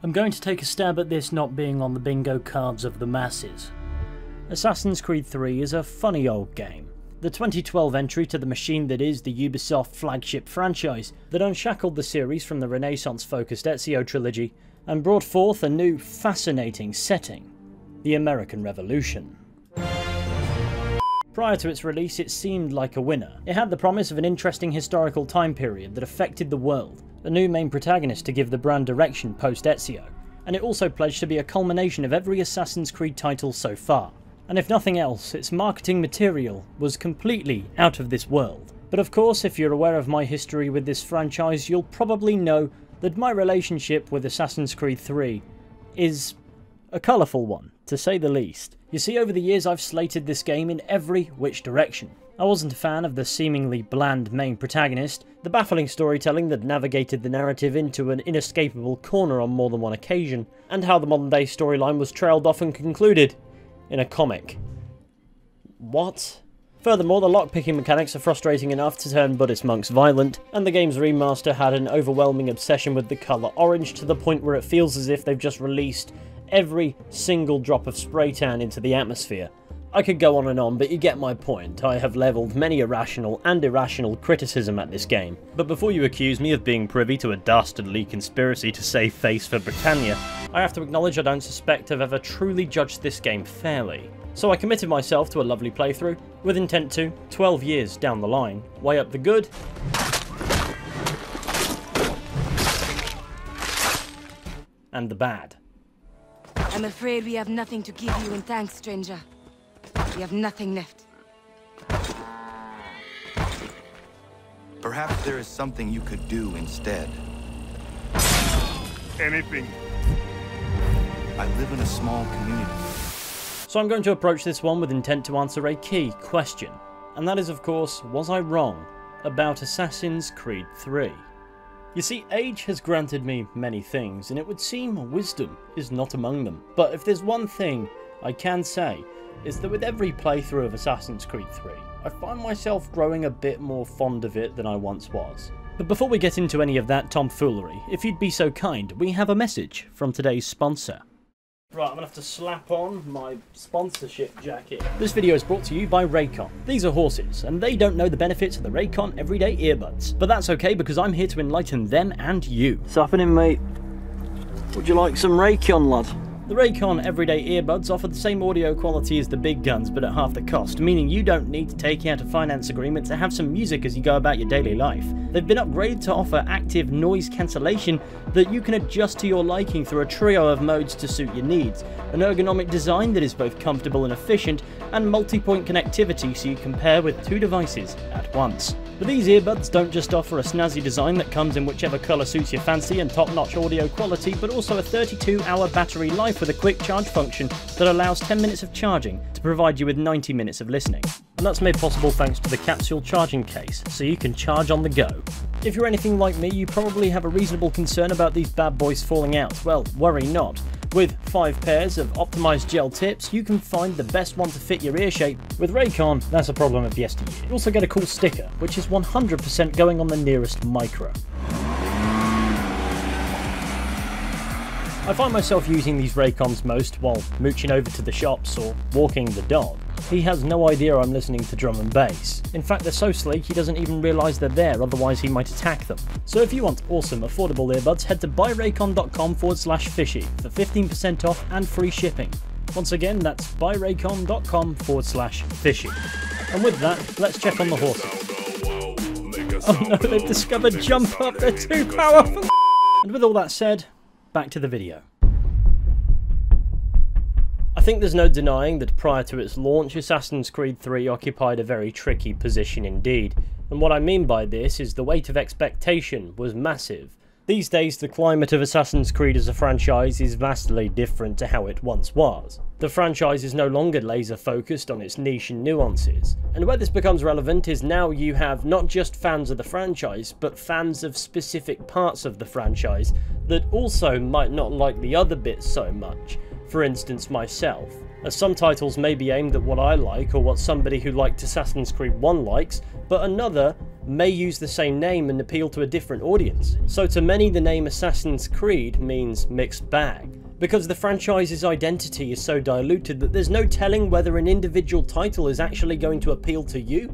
I'm going to take a stab at this not being on the bingo cards of the masses. Assassin's Creed 3 is a funny old game. The 2012 entry to the machine that is the Ubisoft flagship franchise that unshackled the series from the Renaissance-focused Ezio trilogy and brought forth a new, fascinating setting, the American Revolution. Prior to its release, it seemed like a winner. It had the promise of an interesting historical time period that affected the world, a new main protagonist to give the brand direction post-Ezio, and it also pledged to be a culmination of every Assassin's Creed title so far. And if nothing else, its marketing material was completely out of this world. But of course, if you're aware of my history with this franchise, you'll probably know that my relationship with Assassin's Creed 3 is a colourful one, to say the least. You see, over the years I've slated this game in every which direction. I wasn't a fan of the seemingly bland main protagonist, the baffling storytelling that navigated the narrative into an inescapable corner on more than one occasion, and how the modern day storyline was trailed off and concluded in a comic. What? Furthermore, the lockpicking mechanics are frustrating enough to turn Buddhist monks violent, and the game's remaster had an overwhelming obsession with the colour orange to the point where it feels as if they've just released every single drop of spray tan into the atmosphere. I could go on and on, but you get my point. I have levelled many irrational and irrational criticism at this game. But before you accuse me of being privy to a dastardly conspiracy to save face for Britannia, I have to acknowledge I don't suspect I've ever truly judged this game fairly. So I committed myself to a lovely playthrough, with intent to, 12 years down the line, weigh up the good and the bad. I'm afraid we have nothing to give you in thanks, stranger. We have nothing left. Perhaps there is something you could do instead. Anything. I live in a small community. So I'm going to approach this one with intent to answer a key question. And that is, of course, was I wrong about Assassin's Creed 3? You see, age has granted me many things, and it would seem wisdom is not among them. But if there's one thing I can say, is that with every playthrough of Assassin's Creed 3, I find myself growing a bit more fond of it than I once was. But before we get into any of that tomfoolery, if you'd be so kind, we have a message from today's sponsor. Right, I'm going to have to slap on my sponsorship jacket. This video is brought to you by Raycon. These are horses, and they don't know the benefits of the Raycon everyday earbuds. But that's okay, because I'm here to enlighten them and you. What's happening, mate? Would you like some Raycon, lad? The Raycon everyday earbuds offer the same audio quality as the big guns, but at half the cost, meaning you don't need to take out a finance agreement to have some music as you go about your daily life. They've been upgraded to offer active noise cancellation that you can adjust to your liking through a trio of modes to suit your needs, an ergonomic design that is both comfortable and efficient, and multi-point connectivity so you can pair with two devices at once. But these earbuds don't just offer a snazzy design that comes in whichever colour suits your fancy and top-notch audio quality, but also a 32-hour battery life with a quick charge function that allows 10 minutes of charging to provide you with 90 minutes of listening. And that's made possible thanks to the capsule charging case, so you can charge on the go. If you're anything like me, you probably have a reasonable concern about these bad boys falling out. Well, worry not. With 5 pairs of optimised gel tips, you can find the best one to fit your ear shape. With Raycon, that's a problem of yesteryear. You also get a cool sticker, which is 100% going on the nearest micro. I find myself using these Raycons most while mooching over to the shops or walking the dog. He has no idea I'm listening to drum and bass. In fact, they're so sleek he doesn't even realise they're there, otherwise he might attack them. So if you want awesome, affordable earbuds, head to buyraycon.com/fishy for 15% off and free shipping. Once again, that's buyraycon.com/fishy. And with that, let's check on the horses. Oh no, they've discovered Jump Up, they're too powerful! And with all that said, back to the video. I think there's no denying that prior to its launch, Assassin's Creed 3 occupied a very tricky position indeed. And what I mean by this is the weight of expectation was massive. These days, the climate of Assassin's Creed as a franchise is vastly different to how it once was. The franchise is no longer laser focused on its niche and nuances. And where this becomes relevant is now you have not just fans of the franchise, but fans of specific parts of the franchise that also might not like the other bits so much. For instance, myself, as some titles may be aimed at what I like or what somebody who liked Assassin's Creed 1 likes, but another may use the same name and appeal to a different audience. So to many, the name Assassin's Creed means mixed bag, because the franchise's identity is so diluted that there's no telling whether an individual title is actually going to appeal to you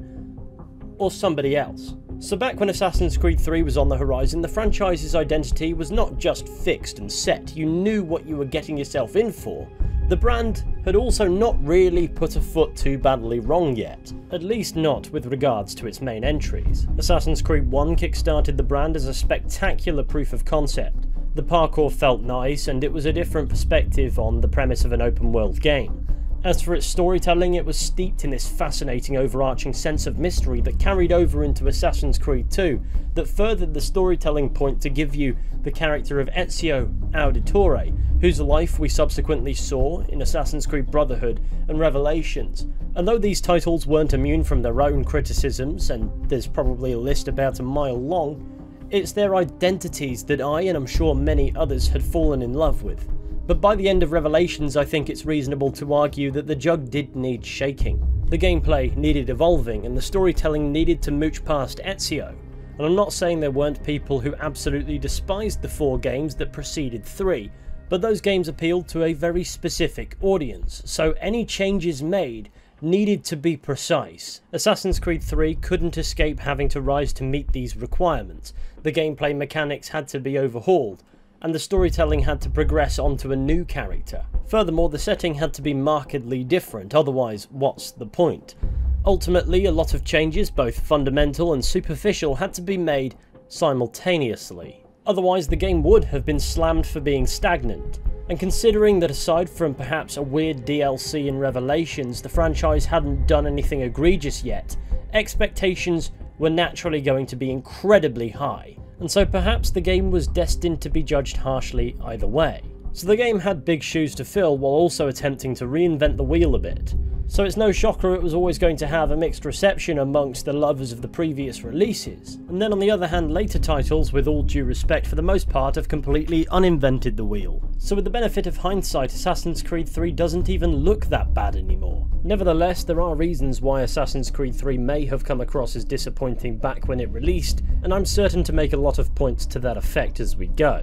or somebody else. So back when Assassin's Creed 3 was on the horizon, the franchise's identity was not just fixed and set, you knew what you were getting yourself in for. The brand had also not really put a foot too badly wrong yet, at least not with regards to its main entries. Assassin's Creed 1 kickstarted the brand as a spectacular proof of concept. The parkour felt nice, and it was a different perspective on the premise of an open world game. As for its storytelling, it was steeped in this fascinating overarching sense of mystery that carried over into Assassin's Creed 2, that furthered the storytelling point to give you the character of Ezio Auditore, whose life we subsequently saw in Assassin's Creed Brotherhood and Revelations. And though these titles weren't immune from their own criticisms, and there's probably a list about a mile long, it's their identities that I, and I'm sure many others, had fallen in love with. But by the end of Revelations, I think it's reasonable to argue that the jug did need shaking. The gameplay needed evolving, and the storytelling needed to mooch past Ezio. And I'm not saying there weren't people who absolutely despised the 4 games that preceded 3, but those games appealed to a very specific audience, so any changes made needed to be precise. Assassin's Creed 3 couldn't escape having to rise to meet these requirements. The gameplay mechanics had to be overhauled, and the storytelling had to progress onto a new character. Furthermore, the setting had to be markedly different, otherwise what's the point? Ultimately, a lot of changes, both fundamental and superficial, had to be made simultaneously. Otherwise, the game would have been slammed for being stagnant. And considering that aside from perhaps a weird DLC in Revelations, the franchise hadn't done anything egregious yet, expectations were naturally going to be incredibly high. And so perhaps the game was destined to be judged harshly either way. So the game had big shoes to fill while also attempting to reinvent the wheel a bit. So it's no shocker it was always going to have a mixed reception amongst the lovers of the previous releases. And then on the other hand, later titles, with all due respect, for the most part have completely uninvented the wheel. So with the benefit of hindsight, Assassin's Creed 3 doesn't even look that bad anymore. Nevertheless, there are reasons why Assassin's Creed 3 may have come across as disappointing back when it released, and I'm certain to make a lot of points to that effect as we go.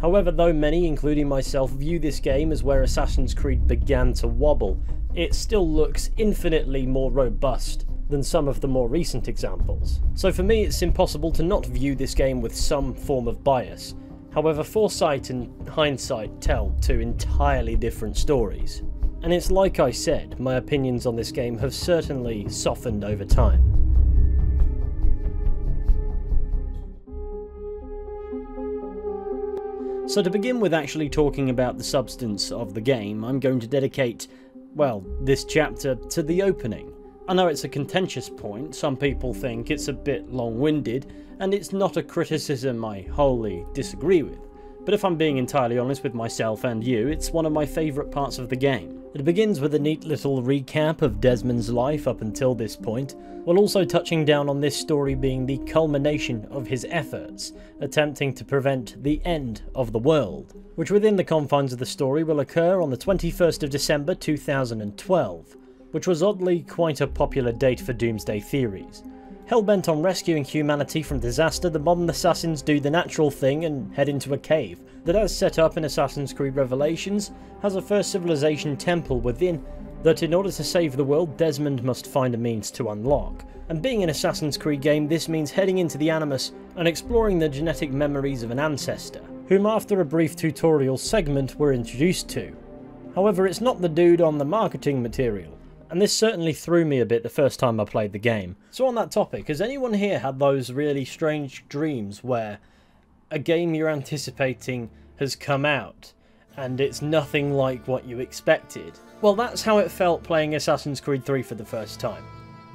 However, though many, including myself, view this game as where Assassin's Creed began to wobble, it still looks infinitely more robust than some of the more recent examples. So for me, it's impossible to not view this game with some form of bias. However, foresight and hindsight tell 2 entirely different stories. And it's like I said, my opinions on this game have certainly softened over time. So to begin with actually talking about the substance of the game, I'm going to dedicate, well, this chapter to the opening. I know it's a contentious point, some people think it's a bit long-winded, and it's not a criticism I wholly disagree with. But if I'm being entirely honest with myself and you, it's one of my favourite parts of the game. It begins with a neat little recap of Desmond's life up until this point, while also touching down on this story being the culmination of his efforts, attempting to prevent the end of the world, which within the confines of the story will occur on the 21st of December 2012, which was oddly quite a popular date for doomsday theories. Hell-bent on rescuing humanity from disaster, the modern assassins do the natural thing and head into a cave that, as set up in Assassin's Creed Revelations, has a first civilization temple within that in order to save the world, Desmond must find a means to unlock. And being an Assassin's Creed game, this means heading into the Animus and exploring the genetic memories of an ancestor, whom after a brief tutorial segment we're introduced to. However, it's not the dude on the marketing material, and this certainly threw me a bit the first time I played the game. So on that topic, has anyone here had those really strange dreams where a game you're anticipating has come out and it's nothing like what you expected? Well, that's how it felt playing Assassin's Creed 3 for the first time.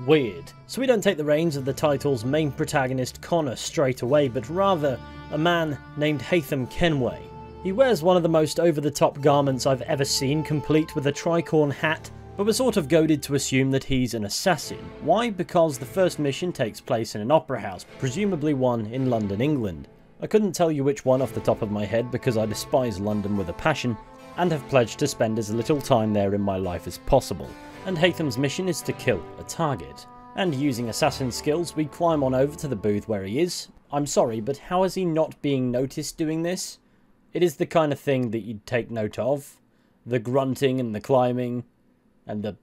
Weird. So we don't take the reins of the title's main protagonist Connor straight away, but rather a man named Haytham Kenway. He wears one of the most over-the-top garments I've ever seen, complete with a tricorn hat, but we're sort of goaded to assume that he's an assassin. Why? Because the first mission takes place in an opera house, presumably one in London, England. I couldn't tell you which one off the top of my head because I despise London with a passion, and have pledged to spend as little time there in my life as possible. And Haytham's mission is to kill a target. And using assassin skills, we climb on over to the booth where he is. I'm sorry, but how is he not being noticed doing this? It is the kind of thing that you'd take note of. The grunting and the climbing, and the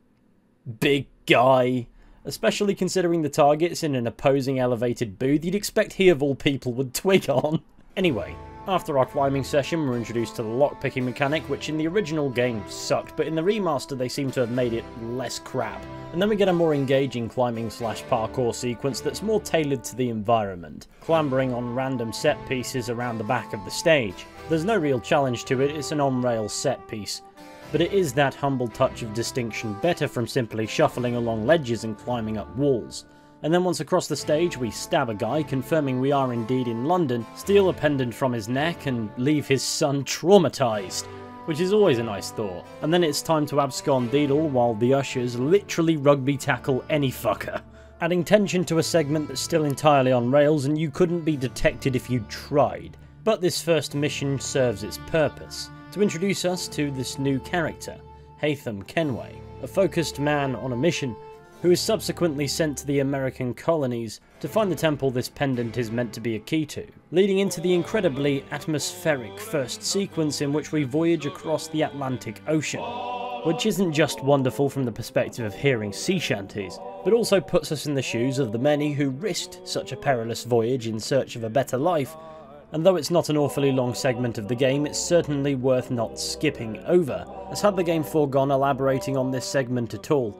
big guy. Especially considering the targets in an opposing elevated booth, you'd expect he of all people would twig on. Anyway, after our climbing session, we're introduced to the lockpicking mechanic, which in the original game sucked, but in the remaster they seem to have made it less crap. And then we get a more engaging climbing/parkour sequence that's more tailored to the environment, clambering on random set pieces around the back of the stage. There's no real challenge to it, it's an on-rails set piece, but it is that humble touch of distinction better from simply shuffling along ledges and climbing up walls. And then once across the stage, we stab a guy, confirming we are indeed in London, steal a pendant from his neck, and leave his son traumatised, which is always a nice thought. And then it's time to abscond-deedle while the ushers literally rugby tackle any fucker, adding tension to a segment that's still entirely on rails and you couldn't be detected if you tried. But this first mission serves its purpose, to introduce us to this new character, Haytham Kenway, a focused man on a mission who is subsequently sent to the American colonies to find the temple this pendant is meant to be a key to, leading into the incredibly atmospheric first sequence in which we voyage across the Atlantic Ocean, which isn't just wonderful from the perspective of hearing sea shanties, but also puts us in the shoes of the many who risked such a perilous voyage in search of a better life, and though it's not an awfully long segment of the game, it's certainly worth not skipping over, as had the game foregone elaborating on this segment at all,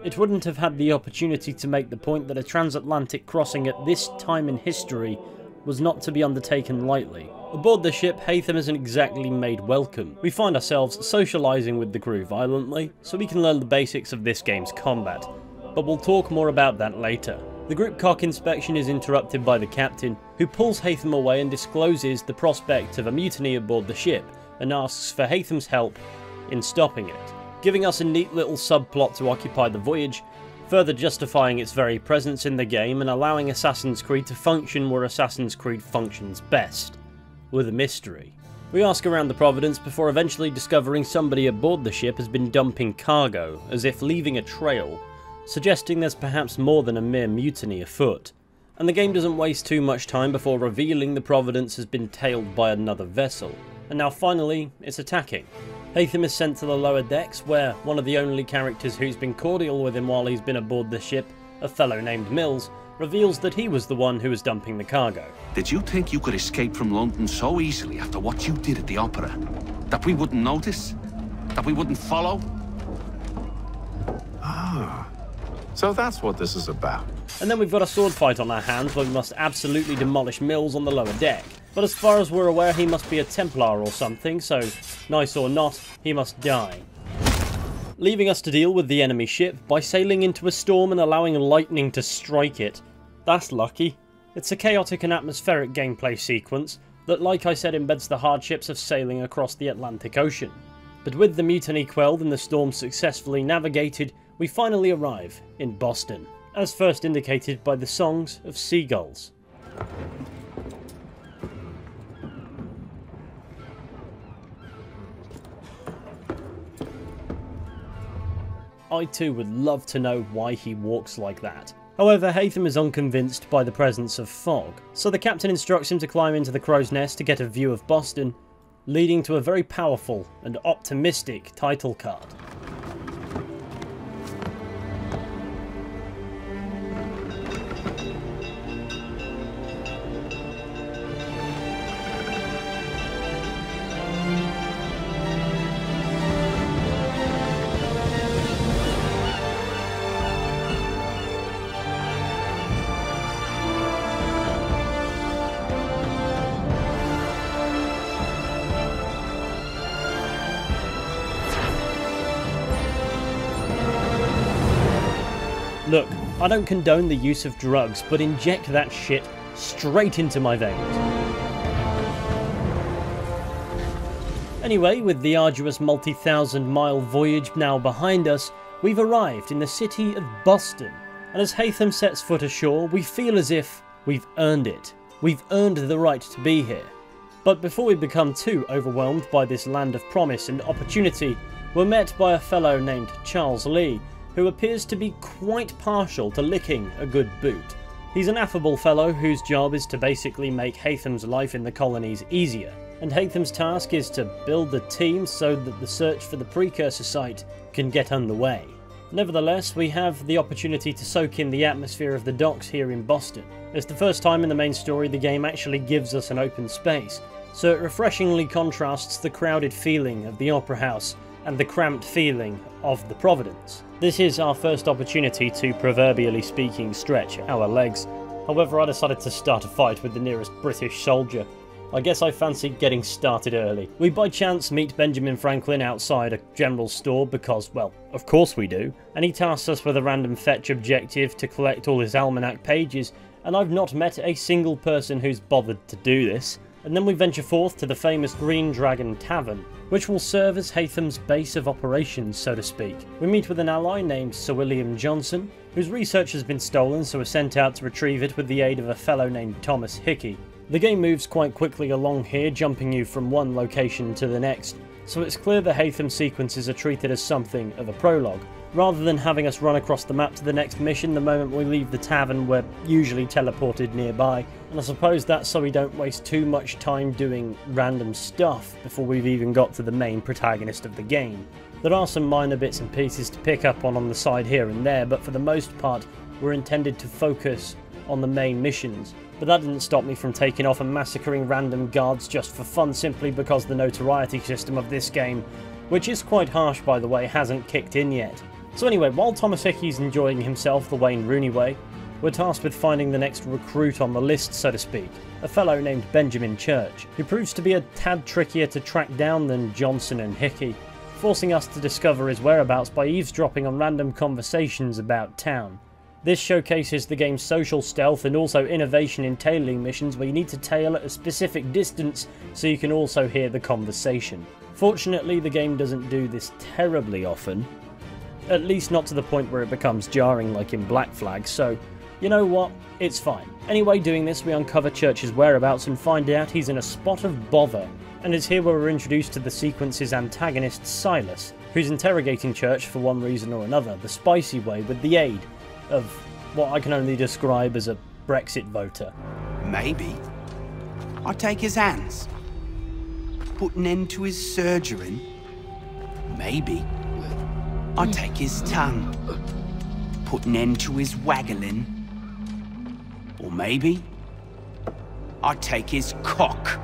it wouldn't have had the opportunity to make the point that a transatlantic crossing at this time in history was not to be undertaken lightly. Aboard the ship, Haytham isn't exactly made welcome. We find ourselves socialising with the crew violently, so we can learn the basics of this game's combat, but we'll talk more about that later. The group cock inspection is interrupted by the captain, who pulls Haytham away and discloses the prospect of a mutiny aboard the ship, and asks for Haytham's help in stopping it, giving us a neat little subplot to occupy the voyage, further justifying its very presence in the game and allowing Assassin's Creed to function where Assassin's Creed functions best, with a mystery. We ask around the Providence before eventually discovering somebody aboard the ship has been dumping cargo, as if leaving a trail, suggesting there's perhaps more than a mere mutiny afoot. And the game doesn't waste too much time before revealing the Providence has been tailed by another vessel, and now finally it's attacking. Haytham is sent to the lower decks, where one of the only characters who's been cordial with him while he's been aboard the ship, a fellow named Mills, reveals that he was the one who was dumping the cargo. Did you think you could escape from London so easily after what you did at the opera? That we wouldn't notice? That we wouldn't follow? Ah, so that's what this is about. And then we've got a sword fight on our hands where we must absolutely demolish Mills on the lower deck. But as far as we're aware, he must be a Templar or something, so nice or not, he must die. Leaving us to deal with the enemy ship by sailing into a storm and allowing lightning to strike it. That's lucky. It's a chaotic and atmospheric gameplay sequence that, like I said, embeds the hardships of sailing across the Atlantic Ocean. But with the mutiny quelled and the storm successfully navigated, we finally arrive in Boston, as first indicated by the songs of seagulls. I too would love to know why he walks like that. However, Haytham is unconvinced by the presence of fog, so the captain instructs him to climb into the crow's nest to get a view of Boston, leading to a very powerful and optimistic title card. Look, I don't condone the use of drugs, but inject that shit straight into my veins. Anyway, with the arduous multi-thousand-mile voyage now behind us, we've arrived in the city of Boston, and as Haytham sets foot ashore, we feel as if we've earned it. We've earned the right to be here. But before we become too overwhelmed by this land of promise and opportunity, we're met by a fellow named Charles Lee, who appears to be quite partial to licking a good boot. He's an affable fellow whose job is to basically make Haytham's life in the colonies easier, and Haytham's task is to build the team so that the search for the precursor site can get underway. Nevertheless, we have the opportunity to soak in the atmosphere of the docks here in Boston. It's the first time in the main story the game actually gives us an open space, so it refreshingly contrasts the crowded feeling of the Opera House and the cramped feeling of the Providence. This is our first opportunity to, proverbially speaking, stretch our legs. However, I decided to start a fight with the nearest British soldier. I guess I fancied getting started early. We by chance meet Benjamin Franklin outside a general store because, well, of course we do, and he tasks us with a random fetch objective to collect all his almanac pages, and I've not met a single person who's bothered to do this. And then we venture forth to the famous Green Dragon Tavern, which will serve as Haytham's base of operations, so to speak. We meet with an ally named Sir William Johnson, whose research has been stolen, so we're sent out to retrieve it with the aid of a fellow named Thomas Hickey. The game moves quite quickly along here, jumping you from one location to the next, so it's clear the Haytham sequences are treated as something of a prologue. Rather than having us run across the map to the next mission the moment we leave the tavern, we're usually teleported nearby, and I suppose that's so we don't waste too much time doing random stuff before we've even got to the main protagonist of the game. There are some minor bits and pieces to pick up on the side here and there, but for the most part we're intended to focus on the main missions. But that didn't stop me from taking off and massacring random guards just for fun, simply because the notoriety system of this game, which is quite harsh by the way, hasn't kicked in yet. So anyway, while Thomas Hickey's enjoying himself the Wayne Rooney way, we're tasked with finding the next recruit on the list, so to speak, a fellow named Benjamin Church, who proves to be a tad trickier to track down than Johnson and Hickey, forcing us to discover his whereabouts by eavesdropping on random conversations about town. This showcases the game's social stealth and also innovation in tailing missions where you need to tail at a specific distance so you can also hear the conversation. Fortunately, the game doesn't do this terribly often, at least not to the point where it becomes jarring like in Black Flag, so you know what, it's fine. Anyway, doing this we uncover Church's whereabouts and find out he's in a spot of bother, and it's here where we're introduced to the sequence's antagonist Silas, who's interrogating Church for one reason or another, the spicy way, with the aid of what I can only describe as a Brexit voter. Maybe I'll take his hands, put an end to his surgering. Maybe I'll take his tongue, put an end to his waggling. Or maybe I'll take his cock,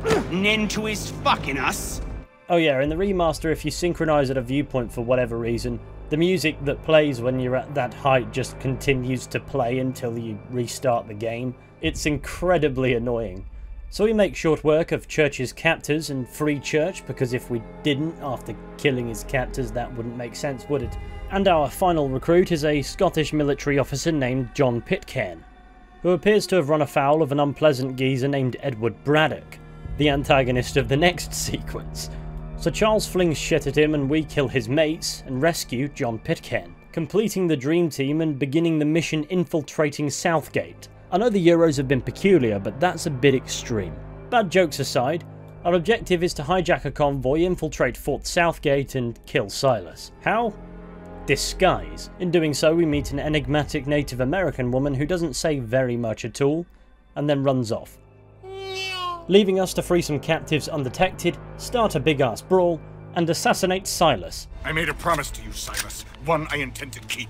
put an end to his fucking us. Oh yeah, in the remaster, if you synchronize at a viewpoint for whatever reason, the music that plays when you're at that height just continues to play until you restart the game. It's incredibly annoying. So we make short work of Church's captors and free Church, because if we didn't after killing his captors that wouldn't make sense, would it? And our final recruit is a Scottish military officer named John Pitcairn, who appears to have run afoul of an unpleasant geezer named Edward Braddock, the antagonist of the next sequence. So Charles flings shit at him and we kill his mates and rescue John Pitcairn, completing the dream team and beginning the mission infiltrating Southgate. I know the Euros have been peculiar, but that's a bit extreme. Bad jokes aside, our objective is to hijack a convoy, infiltrate Fort Southgate and kill Silas. How? Disguise. In doing so we meet an enigmatic Native American woman who doesn't say very much at all, and then runs off, leaving us to free some captives undetected, start a big-ass brawl, and assassinate Silas. I made a promise to you, Silas, one I intend to keep.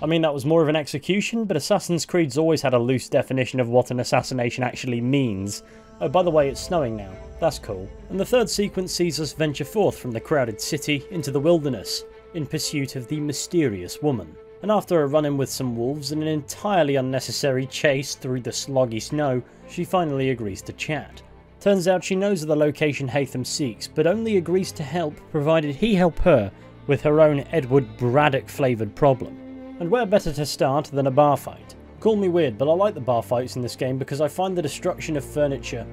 I mean, that was more of an execution, but Assassin's Creed's always had a loose definition of what an assassination actually means. Oh, by the way, it's snowing now. That's cool. And the third sequence sees us venture forth from the crowded city into the wilderness, in pursuit of the mysterious woman. And after a run-in with some wolves and an entirely unnecessary chase through the sloggy snow, she finally agrees to chat. Turns out she knows of the location Haytham seeks, but only agrees to help provided he help her with her own Edward Braddock flavoured problem. And where better to start than a bar fight? Call me weird, but I like the bar fights in this game because I find the destruction of furniture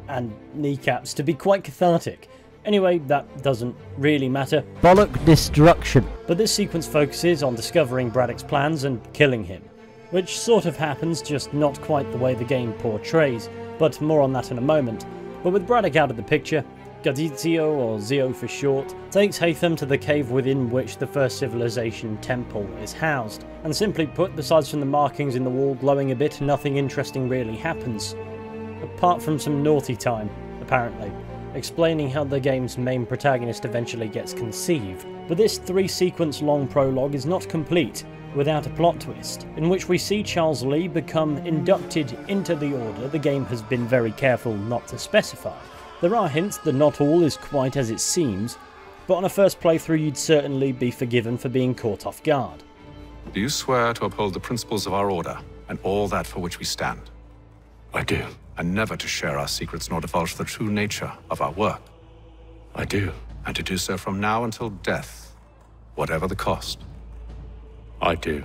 and kneecaps to be quite cathartic. Anyway, that doesn't really matter. Bollock destruction. But this sequence focuses on discovering Braddock's plans and killing him, which sort of happens, just not quite the way the game portrays, but more on that in a moment. But with Braddock out of the picture, Gadizio, or Zio for short, takes Haytham to the cave within which the first civilization temple is housed. And simply put, besides from the markings in the wall glowing a bit, nothing interesting really happens. Apart from some naughty time, apparently, explaining how the game's main protagonist eventually gets conceived. But this 3-sequence long prologue is not complete without a plot twist, in which we see Charles Lee become inducted into the Order the game has been very careful not to specify. There are hints that not all is quite as it seems, but on a first playthrough you'd certainly be forgiven for being caught off guard. Do you swear to uphold the principles of our order and all that for which we stand? I do. And never to share our secrets nor divulge the true nature of our work? I do. And to do so from now until death, whatever the cost? I do.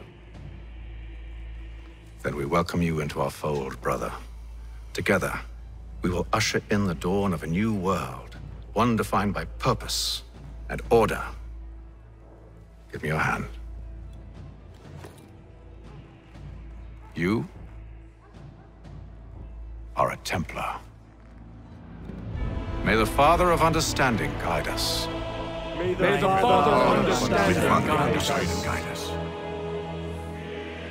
Then we welcome you into our fold, brother. Together, we will usher in the dawn of a new world, one defined by purpose and order. Give me your hand. You are a Templar. May the Father of Understanding guide us. May the Father of Understanding guide us.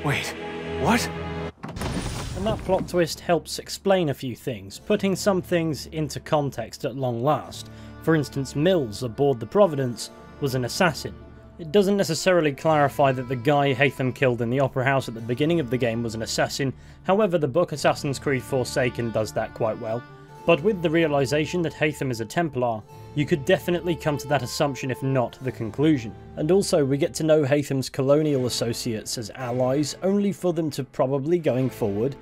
Wait, what? And that plot twist helps explain a few things, putting some things into context at long last. For instance, Mills aboard the Providence was an assassin. It doesn't necessarily clarify that the guy Haytham killed in the Opera House at the beginning of the game was an assassin, however the book Assassin's Creed Forsaken does that quite well. But with the realisation that Haytham is a Templar, you could definitely come to that assumption if not the conclusion. And also we get to know Haytham's colonial associates as allies, only for them to probably, going forward,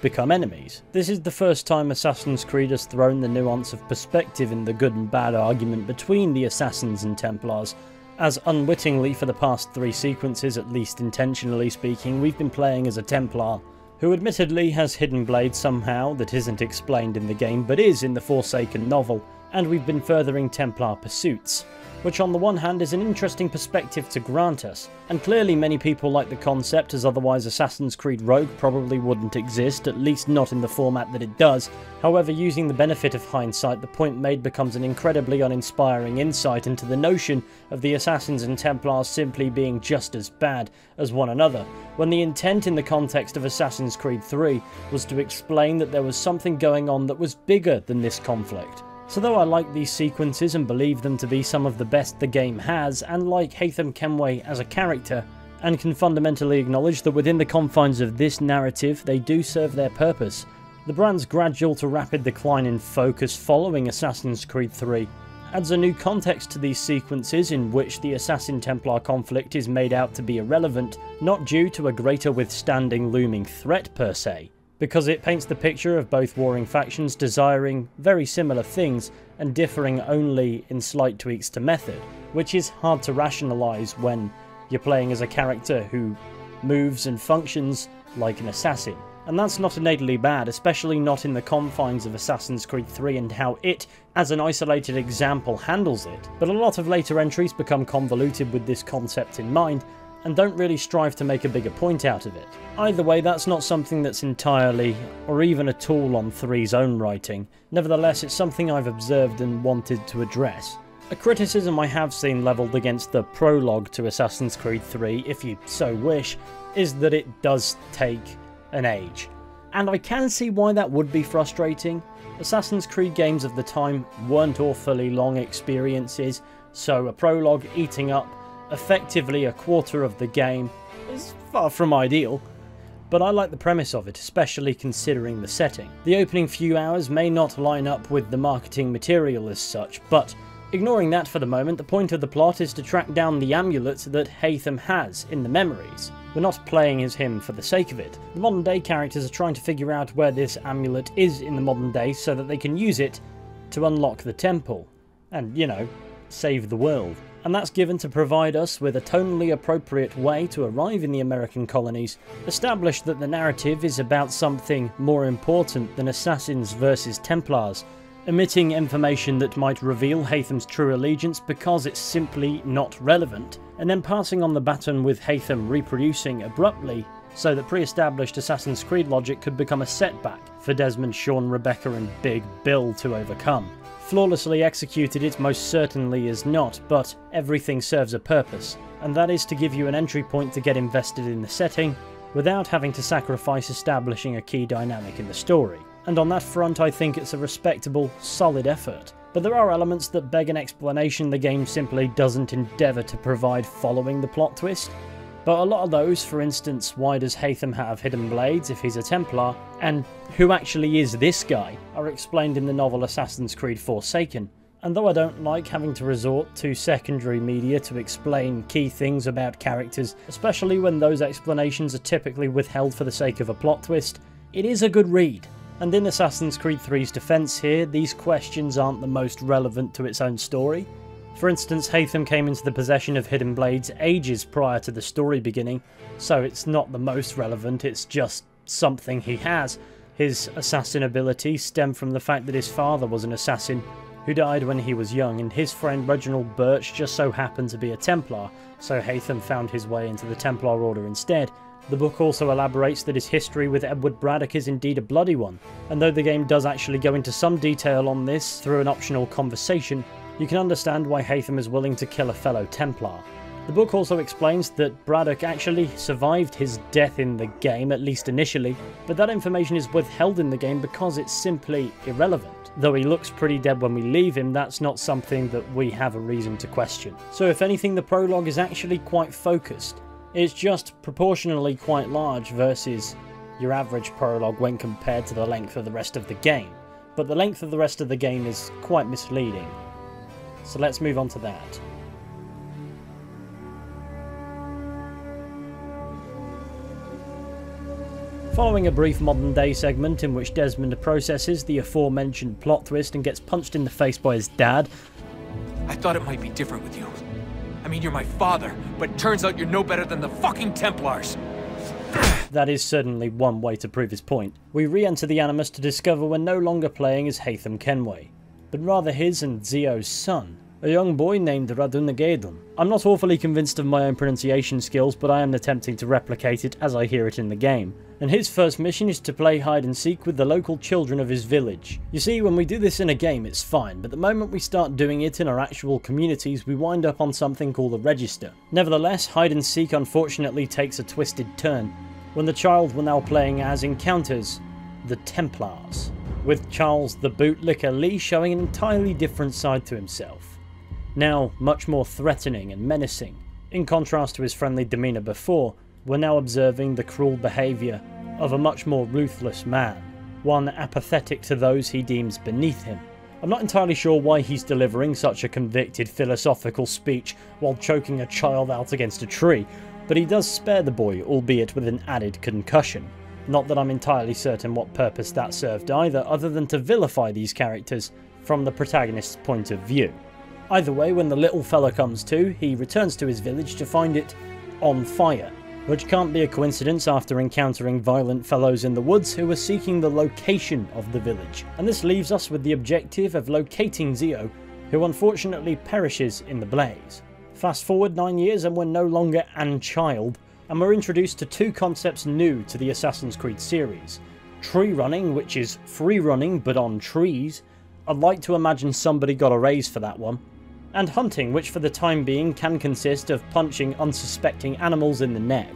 become enemies. This is the first time Assassin's Creed has thrown the nuance of perspective in the good and bad argument between the Assassins and Templars, as unwittingly for the past 3 sequences, at least intentionally speaking, we've been playing as a Templar, who admittedly has hidden blades somehow that isn't explained in the game but is in the Forsaken novel, and we've been furthering Templar pursuits, which on the one hand is an interesting perspective to grant us, and clearly many people like the concept, as otherwise Assassin's Creed Rogue probably wouldn't exist, at least not in the format that it does. However, using the benefit of hindsight, the point made becomes an incredibly uninspiring insight into the notion of the Assassins and Templars simply being just as bad as one another, when the intent in the context of Assassin's Creed 3 was to explain that there was something going on that was bigger than this conflict. So though I like these sequences and believe them to be some of the best the game has, and like Haytham Kenway as a character, and can fundamentally acknowledge that within the confines of this narrative they do serve their purpose, the brand's gradual to rapid decline in focus following Assassin's Creed 3 adds a new context to these sequences in which the Assassin-Templar conflict is made out to be irrelevant, not due to a greater withstanding looming threat per se, because it paints the picture of both warring factions desiring very similar things and differing only in slight tweaks to method, which is hard to rationalise when you're playing as a character who moves and functions like an assassin. And that's not innately bad, especially not in the confines of Assassin's Creed 3 and how it, as an isolated example, handles it. But a lot of later entries become convoluted with this concept in mind, and don't really strive to make a bigger point out of it. Either way, that's not something that's entirely, or even at all, on 3's own writing. Nevertheless, it's something I've observed and wanted to address. A criticism I have seen levelled against the prologue to Assassin's Creed 3, if you so wish, is that it does take an age. And I can see why that would be frustrating. Assassin's Creed games of the time weren't awfully long experiences, so a prologue eating up effectively a quarter of the game is far from ideal, but I like the premise of it, especially considering the setting. The opening few hours may not line up with the marketing material as such, but ignoring that for the moment, the point of the plot is to track down the amulet that Haytham has in the memories. We're not playing as him for the sake of it. The modern day characters are trying to figure out where this amulet is in the modern day so that they can use it to unlock the temple and, you know, save the world. And that's given to provide us with a tonally appropriate way to arrive in the American colonies, establish that the narrative is about something more important than Assassins versus Templars, omitting information that might reveal Haytham's true allegiance because it's simply not relevant, and then passing on the baton with Haytham reproducing abruptly so that pre-established Assassin's Creed logic could become a setback for Desmond, Sean, Rebecca and Big Bill to overcome. flawlessly executed it most certainly is not, but everything serves a purpose, and that is to give you an entry point to get invested in the setting, without having to sacrifice establishing a key dynamic in the story. And on that front I think it's a respectable, solid effort. But there are elements that beg an explanation the game simply doesn't endeavour to provide following the plot twist. But a lot of those, for instance, why does Haytham have hidden blades if he's a Templar, and who actually is this guy, are explained in the novel Assassin's Creed Forsaken. And though I don't like having to resort to secondary media to explain key things about characters, especially when those explanations are typically withheld for the sake of a plot twist, it is a good read. And in Assassin's Creed 3's defence here, these questions aren't the most relevant to its own story. For instance, Haytham came into the possession of hidden blades ages prior to the story beginning, so it's not the most relevant, it's just something he has. His assassin ability stemmed from the fact that his father was an assassin who died when he was young, and his friend Reginald Birch just so happened to be a Templar, so Haytham found his way into the Templar Order instead. The book also elaborates that his history with Edward Braddock is indeed a bloody one, and though the game does actually go into some detail on this through an optional conversation, you can understand why Haytham is willing to kill a fellow Templar. The book also explains that Braddock actually survived his death in the game, at least initially, but that information is withheld in the game because it's simply irrelevant. Though he looks pretty dead when we leave him, that's not something that we have a reason to question. So if anything, the prologue is actually quite focused. It's just proportionally quite large versus your average prologue when compared to the length of the rest of the game. But the length of the rest of the game is quite misleading. So let's move on to that. Following a brief modern day segment in which Desmond processes the aforementioned plot twist and gets punched in the face by his dad. I thought it might be different with you. I mean, you're my father, but turns out you're no better than the fucking Templars. That is certainly one way to prove his point. We re-enter the Animus to discover we're no longer playing as Haytham Kenway, but rather his and Zio's son, a young boy named Radunagedon. I'm not awfully convinced of my own pronunciation skills, but I am attempting to replicate it as I hear it in the game. And his first mission is to play hide and seek with the local children of his village. You see, when we do this in a game it's fine, but the moment we start doing it in our actual communities we wind up on something called a register. Nevertheless, hide and seek unfortunately takes a twisted turn, when the child we're now playing as encounters the Templars, with Charles the Bootlicker Lee showing an entirely different side to himself. Now much more threatening and menacing. In contrast to his friendly demeanour before, we're now observing the cruel behaviour of a much more ruthless man, one apathetic to those he deems beneath him. I'm not entirely sure why he's delivering such a convicted philosophical speech while choking a child out against a tree, but he does spare the boy, albeit with an added concussion. Not that I'm entirely certain what purpose that served either, other than to vilify these characters from the protagonist's point of view. Either way, when the little fella comes to, he returns to his village to find it on fire, which can't be a coincidence after encountering violent fellows in the woods who are seeking the location of the village. And this leaves us with the objective of locating Zio, who unfortunately perishes in the blaze. Fast forward 9 years and we're no longer an child, and we're introduced to two concepts new to the Assassin's Creed series. Tree running, which is free running but on trees. I'd like to imagine somebody got a raise for that one. And hunting, which for the time being can consist of punching unsuspecting animals in the neck.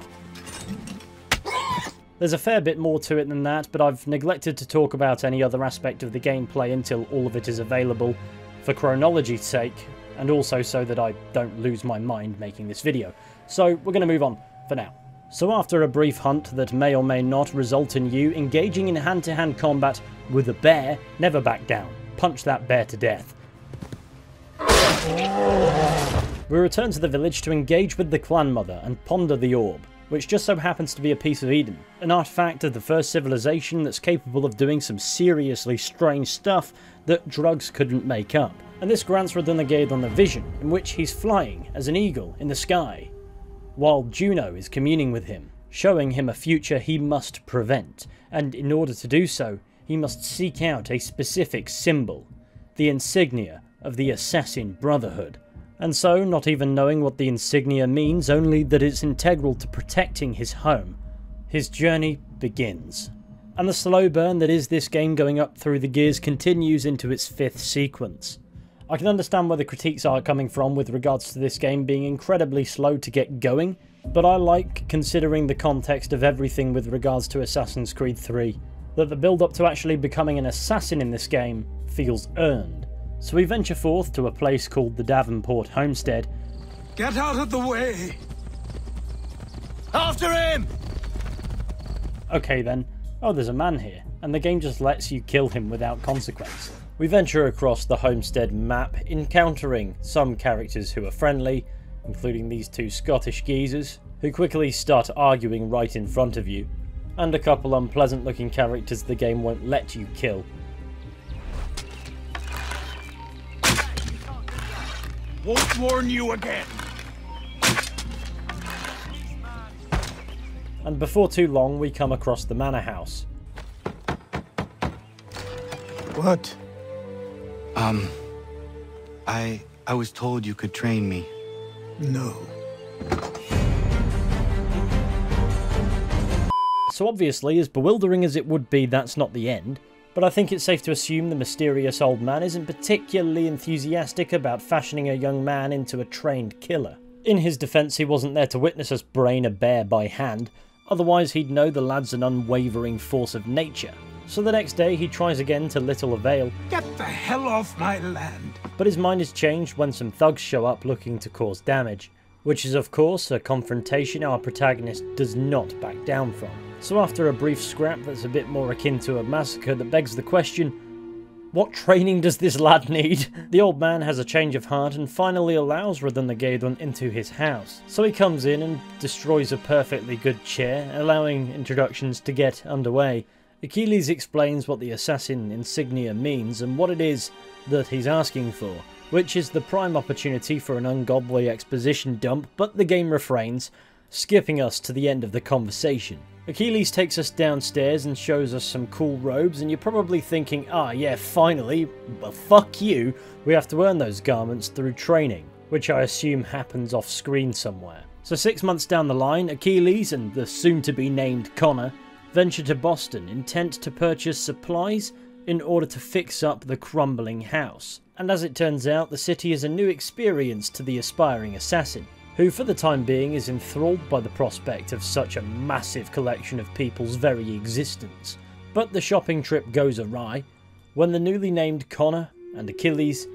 There's a fair bit more to it than that, but I've neglected to talk about any other aspect of the gameplay until all of it is available, for chronology's sake, and also so that I don't lose my mind making this video. So we're going to move on for now. So after a brief hunt that may or may not result in you engaging in hand-to-hand combat with a bear, never back down. Punch that bear to death. We return to the village to engage with the clan mother and ponder the orb, which just so happens to be a piece of Eden, an artifact of the first civilization that's capable of doing some seriously strange stuff that drugs couldn't make up. And this grants Radunagedon a vision in which he's flying as an eagle in the sky, while Juno is communing with him, showing him a future he must prevent, and in order to do so, he must seek out a specific symbol, the insignia of the Assassin Brotherhood. And so, not even knowing what the insignia means, only that it's integral to protecting his home, his journey begins. And the slow burn that is this game going up through the gears continues into its 5th sequence. I can understand where the critiques are coming from with regards to this game being incredibly slow to get going, but I like considering the context of everything with regards to Assassin's Creed 3, that the build up to actually becoming an assassin in this game feels earned. So we venture forth to a place called the Davenport Homestead. Get out of the way! After him! Okay then, oh there's a man here, and the game just lets you kill him without consequence. We venture across the homestead map, encountering some characters who are friendly, including these 2 Scottish geezers, who quickly start arguing right in front of you, and a couple unpleasant looking characters the game won't let you kill. Won't warn you again! And before too long we come across the manor house. What? I was told you could train me. No. So obviously, as bewildering as it would be, that's not the end, but I think it's safe to assume the mysterious old man isn't particularly enthusiastic about fashioning a young man into a trained killer. In his defence, he wasn't there to witness us brain a bear by hand, otherwise he'd know the lad's an unwavering force of nature. So the next day he tries again to little avail. Get the hell off my land! But his mind is changed when some thugs show up looking to cause damage, which is of course a confrontation our protagonist does not back down from. So after a brief scrap that's a bit more akin to a massacre that begs the question, what training does this lad need? The old man has a change of heart and finally allows Radunagedon into his house. So he comes in and destroys a perfectly good chair, allowing introductions to get underway. Achilles explains what the assassin insignia means and what it is that he's asking for, which is the prime opportunity for an ungodly exposition dump, but the game refrains, skipping us to the end of the conversation. Achilles takes us downstairs and shows us some cool robes, and you're probably thinking, ah yeah, finally, but fuck you, we have to earn those garments through training, which I assume happens off screen somewhere. So 6 months down the line, Achilles and the soon-to-be named Connor venture to Boston, intent to purchase supplies in order to fix up the crumbling house. And as it turns out, the city is a new experience to the aspiring assassin, who for the time being is enthralled by the prospect of such a massive collection of people's very existence. But the shopping trip goes awry when the newly named Connor and Achilles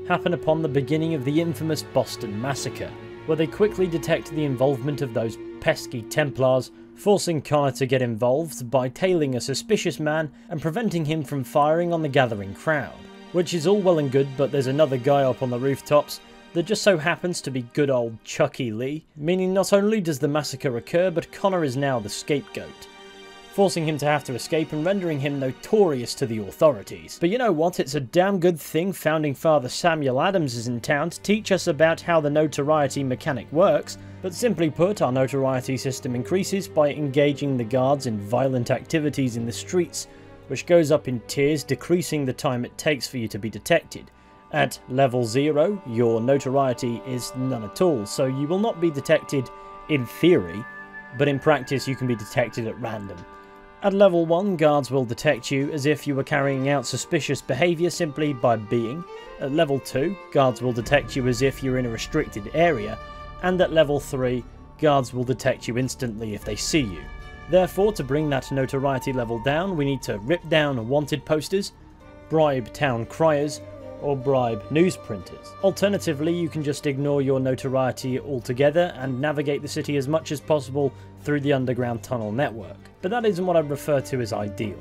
happen upon the beginning of the infamous Boston Massacre, where they quickly detect the involvement of those pesky Templars, forcing Connor to get involved by tailing a suspicious man and preventing him from firing on the gathering crowd. Which is all well and good, but there's another guy up on the rooftops that just so happens to be good old Chucky Lee, meaning not only does the massacre occur, but Connor is now the scapegoat, forcing him to have to escape and rendering him notorious to the authorities. But you know what, it's a damn good thing Founding Father Samuel Adams is in town to teach us about how the notoriety mechanic works, but simply put, our notoriety system increases by engaging the guards in violent activities in the streets, which goes up in tiers, decreasing the time it takes for you to be detected. At level 0, your notoriety is none at all, so you will not be detected in theory, but in practice you can be detected at random. At level 1, guards will detect you as if you were carrying out suspicious behaviour simply by being. At level 2, guards will detect you as if you're in a restricted area, and at level 3, guards will detect you instantly if they see you. Therefore, to bring that notoriety level down, we need to rip down wanted posters, bribe town criers, or bribe newsprinters. Alternatively, you can just ignore your notoriety altogether and navigate the city as much as possible through the underground tunnel network. But that isn't what I refer to as ideal.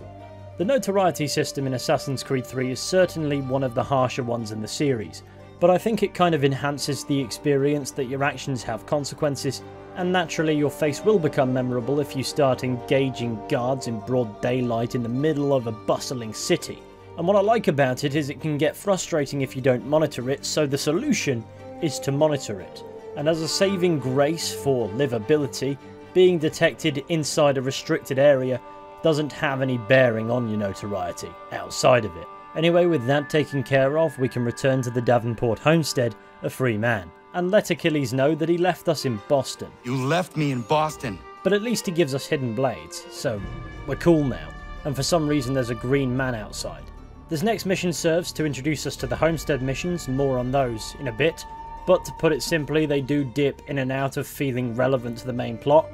The notoriety system in Assassin's Creed 3 is certainly one of the harsher ones in the series, but I think it kind of enhances the experience that your actions have consequences, and naturally your face will become memorable if you start engaging guards in broad daylight in the middle of a bustling city. And what I like about it is it can get frustrating if you don't monitor it, so the solution is to monitor it. And as a saving grace for livability, being detected inside a restricted area doesn't have any bearing on your notoriety outside of it. Anyway, with that taken care of, we can return to the Davenport homestead a free man, and let Achilles know that he left us in Boston. You left me in Boston. But at least he gives us hidden blades, so we're cool now. and for some reason there's a green man outside. This next mission serves to introduce us to the homestead missions, and more on those in a bit, but to put it simply, they do dip in and out of feeling relevant to the main plot,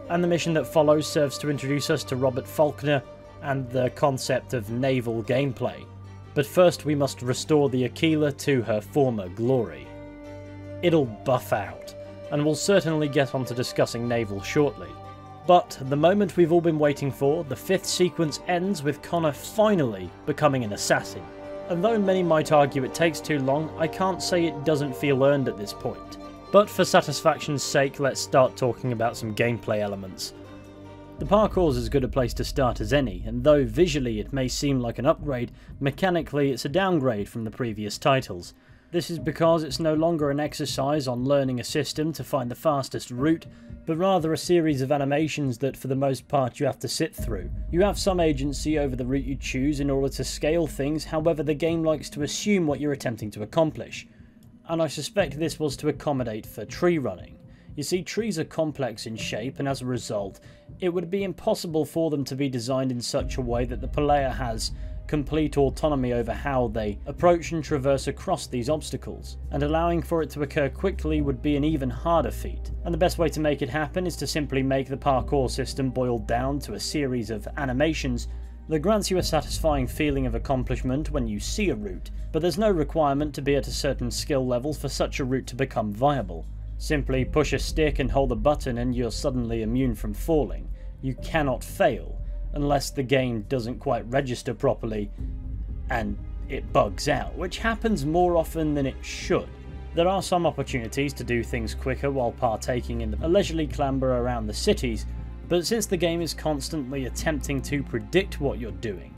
and the mission that follows serves to introduce us to Robert Faulkner and the concept of naval gameplay. But first we must restore the Aquila to her former glory. It'll buff out, and we'll certainly get on to discussing naval shortly. But the moment we've all been waiting for, the 5th sequence ends with Connor finally becoming an assassin. And though many might argue it takes too long, I can't say it doesn't feel earned at this point. But for satisfaction's sake, let's start talking about some gameplay elements. The parkour's as good a place to start as any, and though visually it may seem like an upgrade, mechanically it's a downgrade from the previous titles. This is because it's no longer an exercise on learning a system to find the fastest route, but rather a series of animations that for the most part you have to sit through. You have some agency over the route you choose in order to scale things, however the game likes to assume what you're attempting to accomplish. And I suspect this was to accommodate for tree running. You see, trees are complex in shape, and as a result, it would be impossible for them to be designed in such a way that the player has complete autonomy over how they approach and traverse across these obstacles, and allowing for it to occur quickly would be an even harder feat. And the best way to make it happen is to simply make the parkour system boiled down to a series of animations that grants you a satisfying feeling of accomplishment when you see a route, but there's no requirement to be at a certain skill level for such a route to become viable. Simply push a stick and hold a button and you're suddenly immune from falling. You cannot fail, unless the game doesn't quite register properly and it bugs out, which happens more often than it should. There are some opportunities to do things quicker while partaking in a leisurely clamber around the cities, but since the game is constantly attempting to predict what you're doing,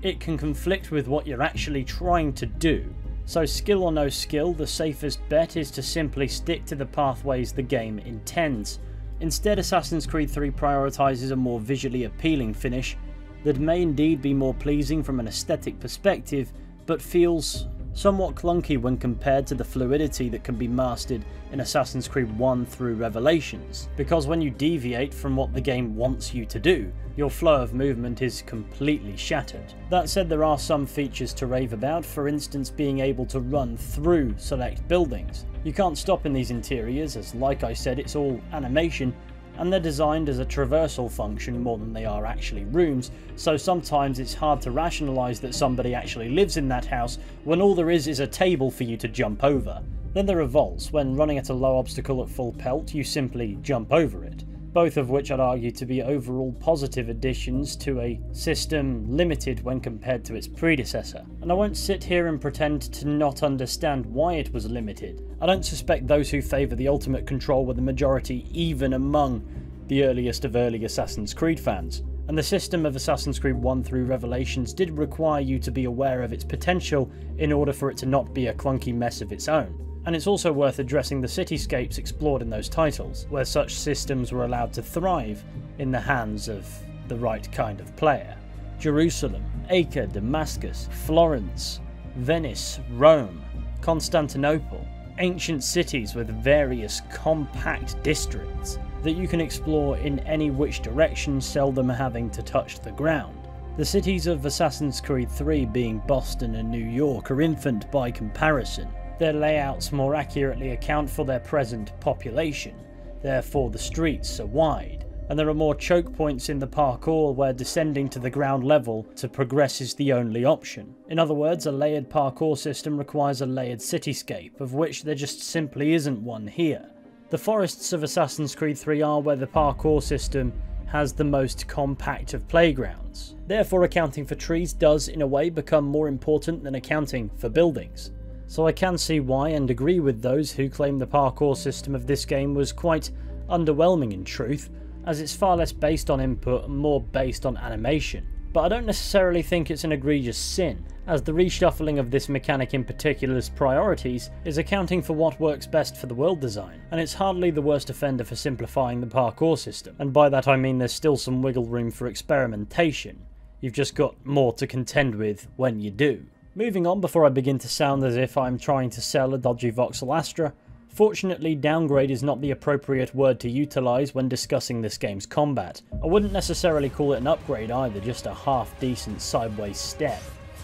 it can conflict with what you're actually trying to do. So skill or no skill, the safest bet is to simply stick to the pathways the game intends. Instead, Assassin's Creed 3 prioritises a more visually appealing finish that may indeed be more pleasing from an aesthetic perspective, but feels somewhat clunky when compared to the fluidity that can be mastered in Assassin's Creed 1 through Revelations, because when you deviate from what the game wants you to do, your flow of movement is completely shattered. That said, there are some features to rave about, for instance being able to run through select buildings. You can't stop in these interiors, as like I said it's all animation, and they're designed as a traversal function more than they are actually rooms, so sometimes it's hard to rationalise that somebody actually lives in that house when all there is a table for you to jump over. Then there are vaults. When running at a low obstacle at full pelt, you simply jump over it, both of which I'd argue to be overall positive additions to a system limited when compared to its predecessor. And I won't sit here and pretend to not understand why it was limited. I don't suspect those who favour the ultimate control were the majority even among the earliest of early Assassin's Creed fans. And the system of Assassin's Creed 1 through Revelations did require you to be aware of its potential in order for it to not be a clunky mess of its own. And it's also worth addressing the cityscapes explored in those titles, where such systems were allowed to thrive in the hands of the right kind of player. Jerusalem, Acre, Damascus, Florence, Venice, Rome, Constantinople, ancient cities with various compact districts that you can explore in any which direction, seldom having to touch the ground. The cities of Assassin's Creed 3 being Boston and New York are infant by comparison. Their layouts more accurately account for their present population, therefore the streets are wide, and there are more choke points in the parkour where descending to the ground level to progress is the only option. In other words, a layered parkour system requires a layered cityscape, of which there just simply isn't one here. The forests of Assassin's Creed 3 are where the parkour system has the most compact of playgrounds. Therefore, accounting for trees does, in a way, become more important than accounting for buildings. So I can see why and agree with those who claim the parkour system of this game was quite underwhelming in truth, as it's far less based on input and more based on animation. But I don't necessarily think it's an egregious sin, as the reshuffling of this mechanic in particular's priorities is accounting for what works best for the world design, and it's hardly the worst offender for simplifying the parkour system, and by that I mean there's still some wiggle room for experimentation. You've just got more to contend with when you do. Moving on, before I begin to sound as if I'm trying to sell a dodgy voxel Astra, Fortunately, downgrade is not the appropriate word to utilise when discussing this game's combat. I wouldn't necessarily call it an upgrade either, just a half-decent sideways step.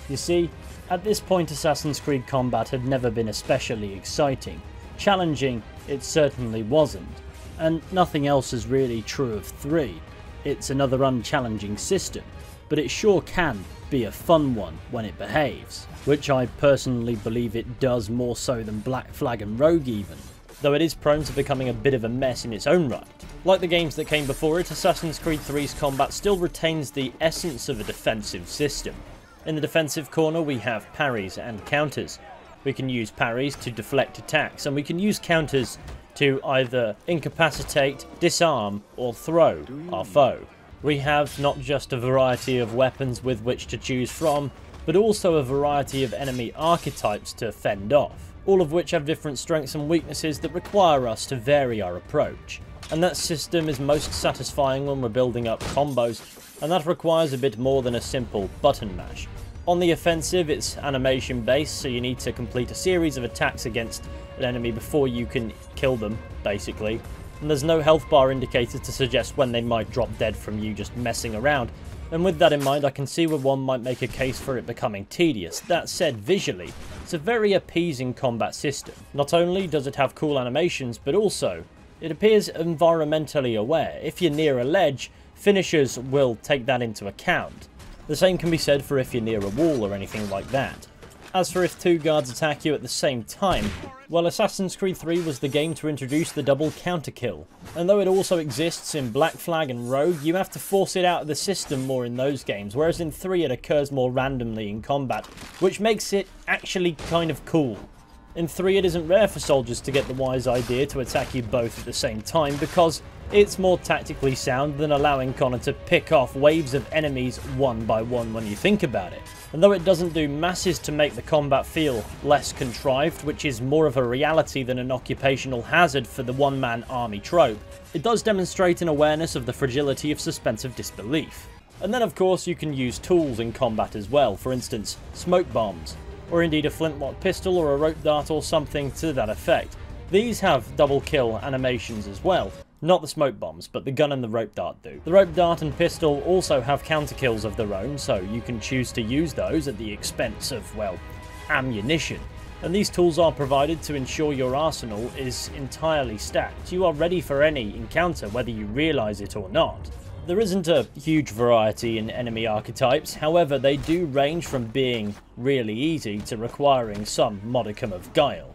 You see, at this point Assassin's Creed combat had never been especially exciting. Challenging, it certainly wasn't. And nothing else is really true of 3. It's another unchallenging system, but it sure can be a fun one when it behaves, which I personally believe it does more so than Black Flag and Rogue even, though it is prone to becoming a bit of a mess in its own right. Like the games that came before it, Assassin's Creed 3's combat still retains the essence of a defensive system. In the defensive corner we have parries and counters. We can use parries to deflect attacks, and we can use counters to either incapacitate, disarm, or throw our foe. We have not just a variety of weapons with which to choose from, but also a variety of enemy archetypes to fend off, all of which have different strengths and weaknesses that require us to vary our approach. And that system is most satisfying when we're building up combos, and that requires a bit more than a simple button mash. On the offensive, it's animation based, so you need to complete a series of attacks against an enemy before you can kill them, basically. And there's no health bar indicator to suggest when they might drop dead from you just messing around. And with that in mind, I can see where one might make a case for it becoming tedious. That said, visually, it's a very appeasing combat system. Not only does it have cool animations, but also, it appears environmentally aware. If you're near a ledge, finishers will take that into account. The same can be said for if you're near a wall or anything like that. As for if 2 guards attack you at the same time, well, Assassin's Creed 3 was the game to introduce the double counter kill, and though it also exists in Black Flag and Rogue, you have to force it out of the system more in those games, whereas in 3 it occurs more randomly in combat, which makes it actually kind of cool. In 3 it isn't rare for soldiers to get the wise idea to attack you both at the same time, because it's more tactically sound than allowing Connor to pick off waves of enemies one by one when you think about it. And though it doesn't do masses to make the combat feel less contrived, which is more of a reality than an occupational hazard for the one-man army trope, it does demonstrate an awareness of the fragility of suspensive disbelief. And then of course you can use tools in combat as well, for instance smoke bombs, or indeed a flintlock pistol or a rope dart or something to that effect. These have double kill animations as well. Not the smoke bombs, but the gun and the rope dart do. The rope dart and pistol also have counter kills of their own, so you can choose to use those at the expense of, well, ammunition. And these tools are provided to ensure your arsenal is entirely stacked. You are ready for any encounter, whether you realise it or not. There isn't a huge variety in enemy archetypes, however they do range from being really easy to requiring some modicum of guile.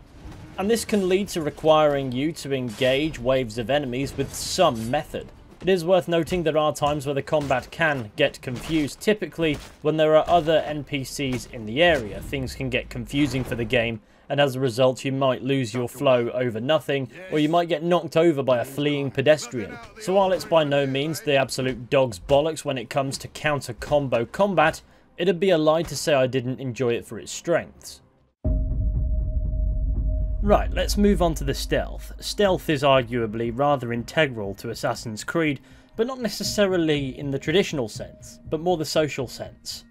And this can lead to requiring you to engage waves of enemies with some method. It is worth noting there are times where the combat can get confused. Typically, when there are other NPCs in the area, things can get confusing for the game, and as a result you might lose your flow over nothing, or you might get knocked over by a fleeing pedestrian. So while it's by no means the absolute dog's bollocks when it comes to counter combo combat, it'd be a lie to say I didn't enjoy it for its strengths. Right, let's move on to the stealth. Stealth is arguably rather integral to Assassin's Creed, but not necessarily in the traditional sense, but more the social sense.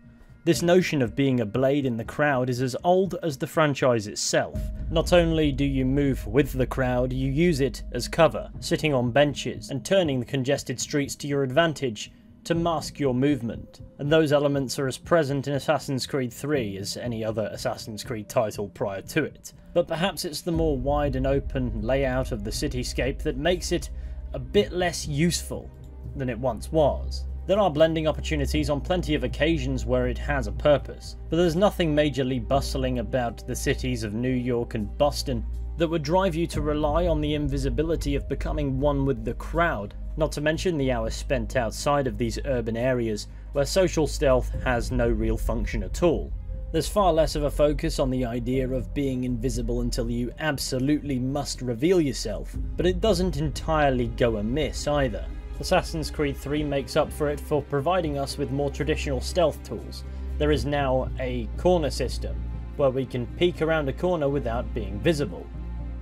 This notion of being a blade in the crowd is as old as the franchise itself. Not only do you move with the crowd, you use it as cover, sitting on benches and turning the congested streets to your advantage to mask your movement. And those elements are as present in Assassin's Creed 3 as any other Assassin's Creed title prior to it. But perhaps it's the more wide and open layout of the cityscape that makes it a bit less useful than it once was. There are blending opportunities on plenty of occasions where it has a purpose, but there's nothing majorly bustling about the cities of New York and Boston that would drive you to rely on the invisibility of becoming one with the crowd, not to mention the hours spent outside of these urban areas where social stealth has no real function at all. There's far less of a focus on the idea of being invisible until you absolutely must reveal yourself, but it doesn't entirely go amiss either. Assassin's Creed 3 makes up for it for providing us with more traditional stealth tools. There is now a corner system, where we can peek around a corner without being visible.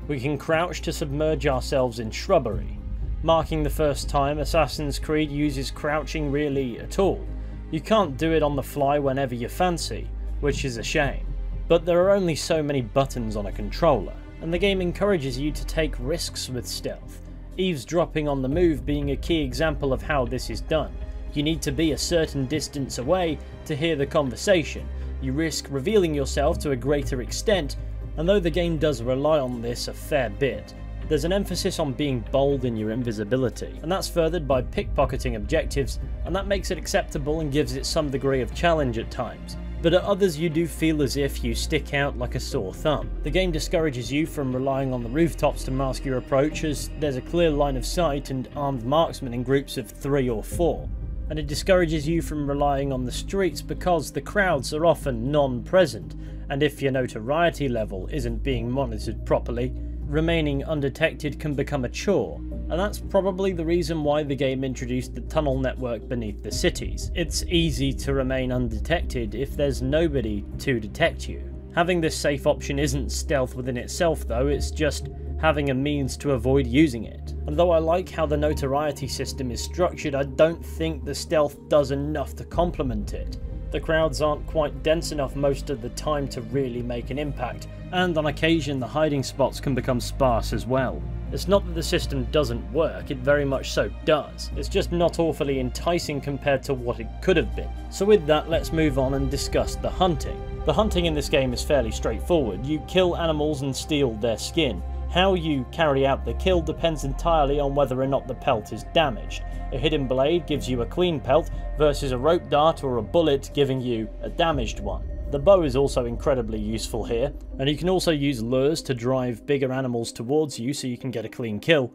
We can crouch to submerge ourselves in shrubbery. Marking the first time Assassin's Creed uses crouching really at all. You can't do it on the fly whenever you fancy, which is a shame. But there are only so many buttons on a controller. and the game encourages you to take risks with stealth, eavesdropping on the move being a key example of how this is done. You need to be a certain distance away to hear the conversation. You risk revealing yourself to a greater extent, and though the game does rely on this a fair bit, there's an emphasis on being bold in your invisibility, and that's furthered by pickpocketing objectives, and that makes it acceptable and gives it some degree of challenge at times. But at others you do feel as if you stick out like a sore thumb. The game discourages you from relying on the rooftops to mask your approach, as there's a clear line of sight and armed marksmen in groups of 3 or 4. And it discourages you from relying on the streets because the crowds are often non-present, and if your notoriety level isn't being monitored properly, remaining undetected can become a chore. And that's probably the reason why the game introduced the tunnel network beneath the cities. It's easy to remain undetected if there's nobody to detect you. Having this safe option isn't stealth within itself though, it's just having a means to avoid using it. And though I like how the notoriety system is structured, I don't think the stealth does enough to complement it. The crowds aren't quite dense enough most of the time to really make an impact, and on occasion the hiding spots can become sparse as well. It's not that the system doesn't work, it very much so does. It's just not awfully enticing compared to what it could have been. So with that, let's move on and discuss the hunting. The hunting in this game is fairly straightforward. You kill animals and steal their skin. How you carry out the kill depends entirely on whether or not the pelt is damaged. A hidden blade gives you a clean pelt versus a rope dart or a bullet giving you a damaged one. The bow is also incredibly useful here, and you can also use lures to drive bigger animals towards you so you can get a clean kill,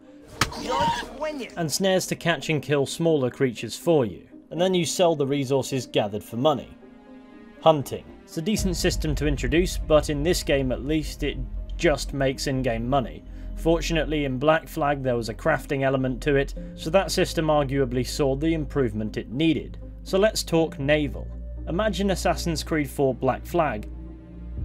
and snares to catch and kill smaller creatures for you, and then you sell the resources gathered for money. Hunting. It's a decent system to introduce, but in this game at least it just makes in-game money. Fortunately in Black Flag there was a crafting element to it, so that system arguably saw the improvement it needed. So let's talk naval. Imagine Assassin's Creed 4 Black Flag,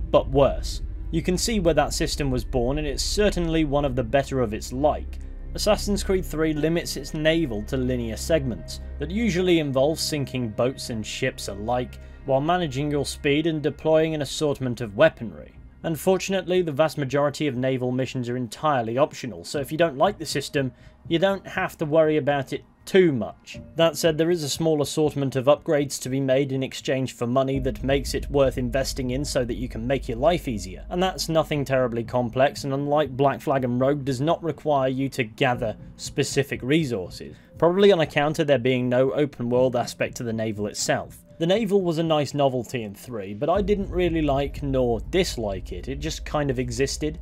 but worse. You can see where that system was born, and it's certainly one of the better of its like. Assassin's Creed 3 limits its naval to linear segments that usually involve sinking boats and ships alike, while managing your speed and deploying an assortment of weaponry. Unfortunately, the vast majority of naval missions are entirely optional, so if you don't like the system, you don't have to worry about it too much. That said, there is a small assortment of upgrades to be made in exchange for money that makes it worth investing in so that you can make your life easier. And that's nothing terribly complex, and unlike Black Flag and Rogue, does not require you to gather specific resources. Probably on account of there being no open world aspect to the naval itself. The naval was a nice novelty in 3, but I didn't really like nor dislike it, it just kind of existed.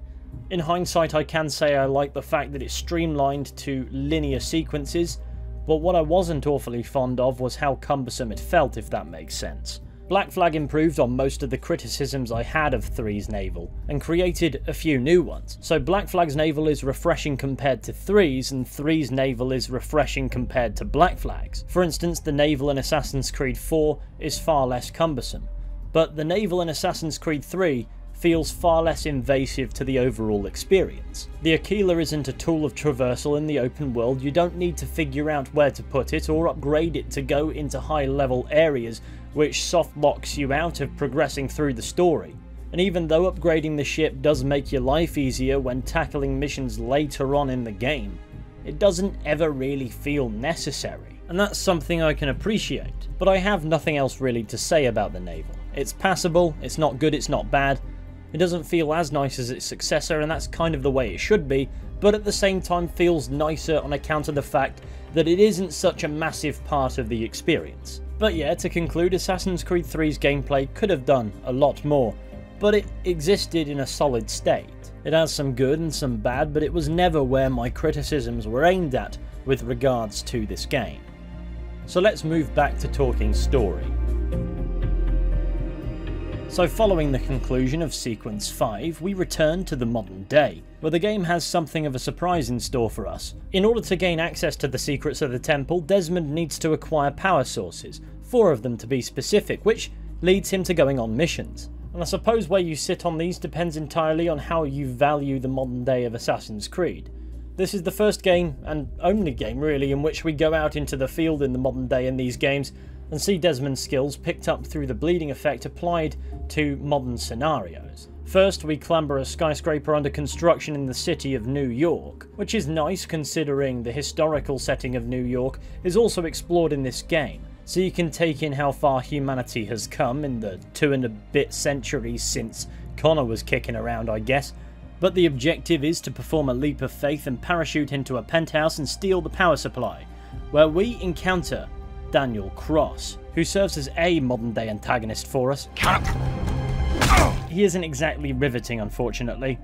In hindsight I can say I like the fact that it's streamlined to linear sequences, but what I wasn't awfully fond of was how cumbersome it felt, if that makes sense. Black Flag improved on most of the criticisms I had of 3's naval, and created a few new ones. So Black Flag's naval is refreshing compared to 3's, and 3's naval is refreshing compared to Black Flag's. For instance, the naval in Assassin's Creed 4 is far less cumbersome, but the naval in Assassin's Creed 3 feels far less invasive to the overall experience. The Aquila isn't a tool of traversal in the open world. You don't need to figure out where to put it or upgrade it to go into high level areas, which soft locks you out of progressing through the story. And even though upgrading the ship does make your life easier when tackling missions later on in the game, it doesn't ever really feel necessary. And that's something I can appreciate. But I have nothing else really to say about the naval. It's passable, it's not good, it's not bad. It doesn't feel as nice as its successor, and that's kind of the way it should be, but at the same time feels nicer on account of the fact that it isn't such a massive part of the experience. But yeah, to conclude, Assassin's Creed 3's gameplay could have done a lot more, but it existed in a solid state. It has some good and some bad, but it was never where my criticisms were aimed at with regards to this game. So let's move back to talking story. So following the conclusion of Sequence 5, we return to the modern day, where the game has something of a surprise in store for us. In order to gain access to the secrets of the temple, Desmond needs to acquire power sources, 4 of them to be specific, which leads him to going on missions. And I suppose where you sit on these depends entirely on how you value the modern day of Assassin's Creed. This is the first game, and only game really, in which we go out into the field in the modern day in these games, and see Desmond's skills picked up through the bleeding effect applied to modern scenarios. First, we clamber a skyscraper under construction in the city of New York, which is nice considering the historical setting of New York is also explored in this game, so you can take in how far humanity has come in the 2 and a bit centuries since Connor was kicking around, I guess. But the objective is to perform a leap of faith and parachute into a penthouse and steal the power supply, where we encounter Daniel Cross, who serves as a modern day antagonist for us. He isn't exactly riveting, unfortunately.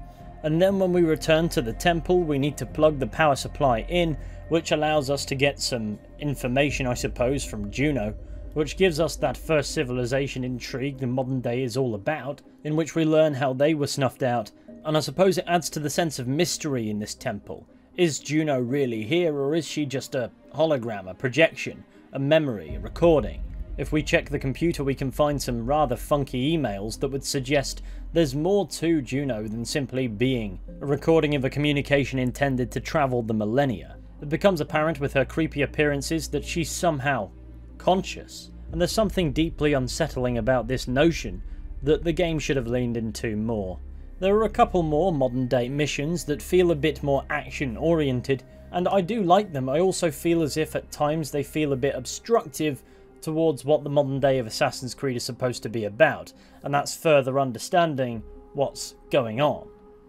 And then when we return to the temple, we need to plug the power supply in, which allows us to get some information, I suppose, from Juno, which gives us that first civilization intrigue the modern day is all about, in which we learn how they were snuffed out, and I suppose it adds to the sense of mystery in this temple. Is Juno really here, or is she just a hologram, a projection, a memory, a recording? If we check the computer, we can find some rather funky emails that would suggest there's more to Juno than simply being a recording of a communication intended to travel the millennia. It becomes apparent with her creepy appearances that she's somehow conscious, and there's something deeply unsettling about this notion that the game should have leaned into more. There are a couple more modern day missions that feel a bit more action oriented, and I do like them. I also feel as if at times they feel a bit obstructive towards what the modern day of Assassin's Creed is supposed to be about, and that's further understanding what's going on.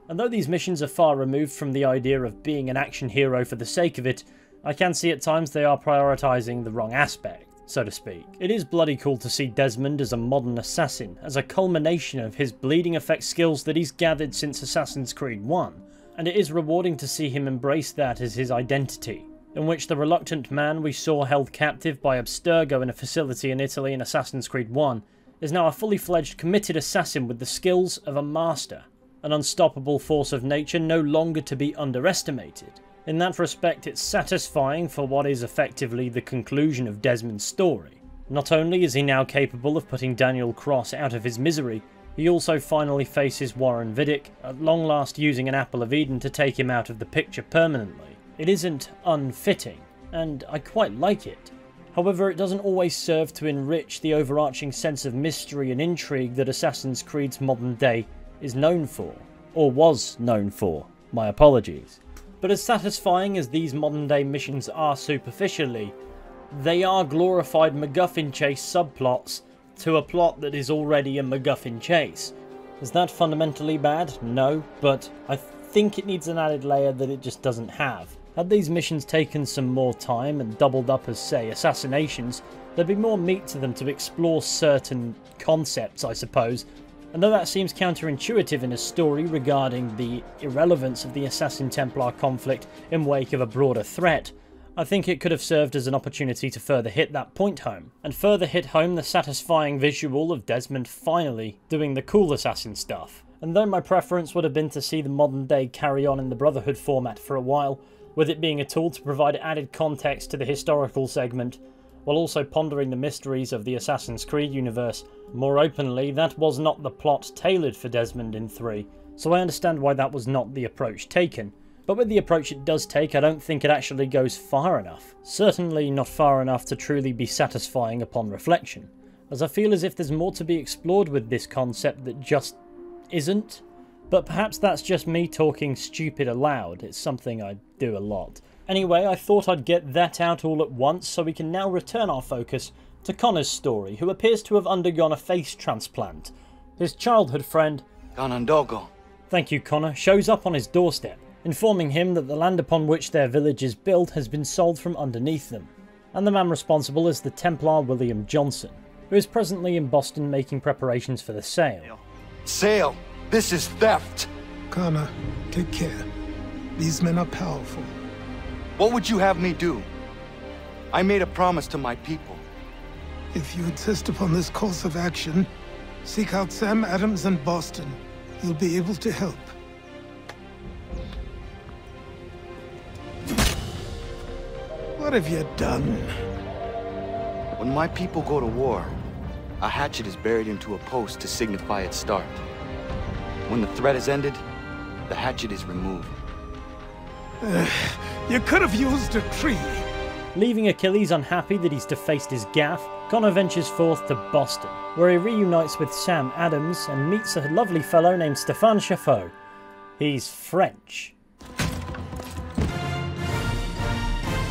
And though these missions are far removed from the idea of being an action hero for the sake of it, I can see at times they are prioritising the wrong aspect, so to speak. It is bloody cool to see Desmond as a modern assassin, as a culmination of his bleeding effect skills that he's gathered since Assassin's Creed 1, and it is rewarding to see him embrace that as his identity, in which the reluctant man we saw held captive by Abstergo in a facility in Italy in Assassin's Creed 1 is now a fully fledged committed assassin with the skills of a master, an unstoppable force of nature no longer to be underestimated. In that respect, it's satisfying for what is effectively the conclusion of Desmond's story. Not only is he now capable of putting Daniel Cross out of his misery, he also finally faces Warren Vidic, at long last using an Apple of Eden to take him out of the picture permanently. It isn't unfitting, and I quite like it. However, it doesn't always serve to enrich the overarching sense of mystery and intrigue that Assassin's Creed's modern day is known for, or was known for. My apologies. But as satisfying as these modern day missions are superficially, they are glorified MacGuffin chase subplots to a plot that is already a MacGuffin chase. Is that fundamentally bad? No, but I think it needs an added layer that it just doesn't have. Had these missions taken some more time and doubled up as, say, assassinations, there'd be more meat to them to explore certain concepts, I suppose. And though that seems counterintuitive in a story regarding the irrelevance of the Assassin-Templar conflict in wake of a broader threat, I think it could have served as an opportunity to further hit that point home, and further hit home the satisfying visual of Desmond finally doing the cool assassin stuff. And though my preference would have been to see the modern day carry on in the Brotherhood format for a while, with it being a tool to provide added context to the historical segment, while also pondering the mysteries of the Assassin's Creed universe more openly, that was not the plot tailored for Desmond in 3, so I understand why that was not the approach taken. But with the approach it does take, I don't think it actually goes far enough. Certainly not far enough to truly be satisfying upon reflection, as I feel as if there's more to be explored with this concept that just isn't. But perhaps that's just me talking stupid aloud. It's something I do a lot. Anyway, I thought I'd get that out all at once, so we can now return our focus to Connor's story, who appears to have undergone a face transplant. His childhood friend, Ganondogo, thank you Connor, shows up on his doorstep, informing him that the land upon which their village is built has been sold from underneath them. And the man responsible is the Templar William Johnson, who is presently in Boston making preparations for the sale. Sale! This is theft! Connor, take care. These men are powerful. What would you have me do? I made a promise to my people. If you insist upon this course of action, seek out Sam Adams in Boston. He'll be able to help. What have you done? When my people go to war, a hatchet is buried into a post to signify its start. When the threat is ended, the hatchet is removed. You could have used a tree. Leaving Achilles unhappy that he's defaced his gaff, Connor ventures forth to Boston, where he reunites with Sam Adams and meets a lovely fellow named Stéphane Chaffeau. He's French.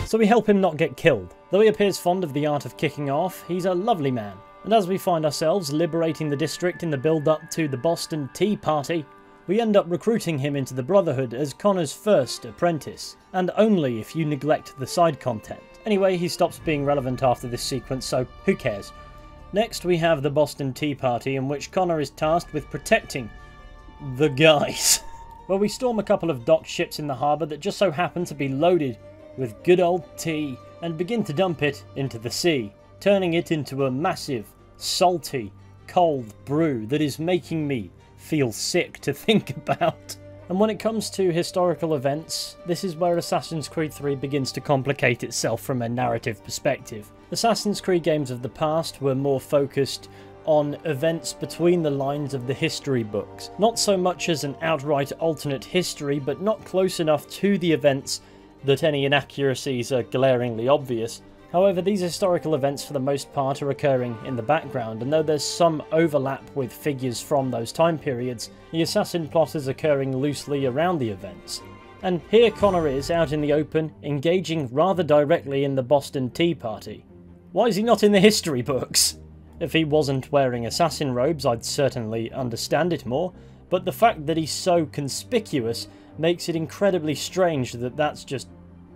So we help him not get killed. Though he appears fond of the art of kicking off, he's a lovely man. And as we find ourselves liberating the district in the build-up to the Boston Tea Party, we end up recruiting him into the Brotherhood as Connor's first apprentice, and only if you neglect the side content. Anyway, he stops being relevant after this sequence, so who cares? Next we have the Boston Tea Party, in which Connor is tasked with protecting the guys. Well, we storm a couple of docked ships in the harbour that just so happen to be loaded with good old tea, and begin to dump it into the sea, turning it into a massive, salty, cold brew that is making me feel sick to think about. And when it comes to historical events, this is where Assassin's Creed 3 begins to complicate itself from a narrative perspective. Assassin's Creed games of the past were more focused on events between the lines of the history books, not so much as an outright alternate history, but not close enough to the events that any inaccuracies are glaringly obvious. However, these historical events for the most part are occurring in the background, and though there's some overlap with figures from those time periods, the assassin plot is occurring loosely around the events. And here Connor is, out in the open, engaging rather directly in the Boston Tea Party. Why is he not in the history books? If he wasn't wearing assassin robes, I'd certainly understand it more, but the fact that he's so conspicuous makes it incredibly strange that that's just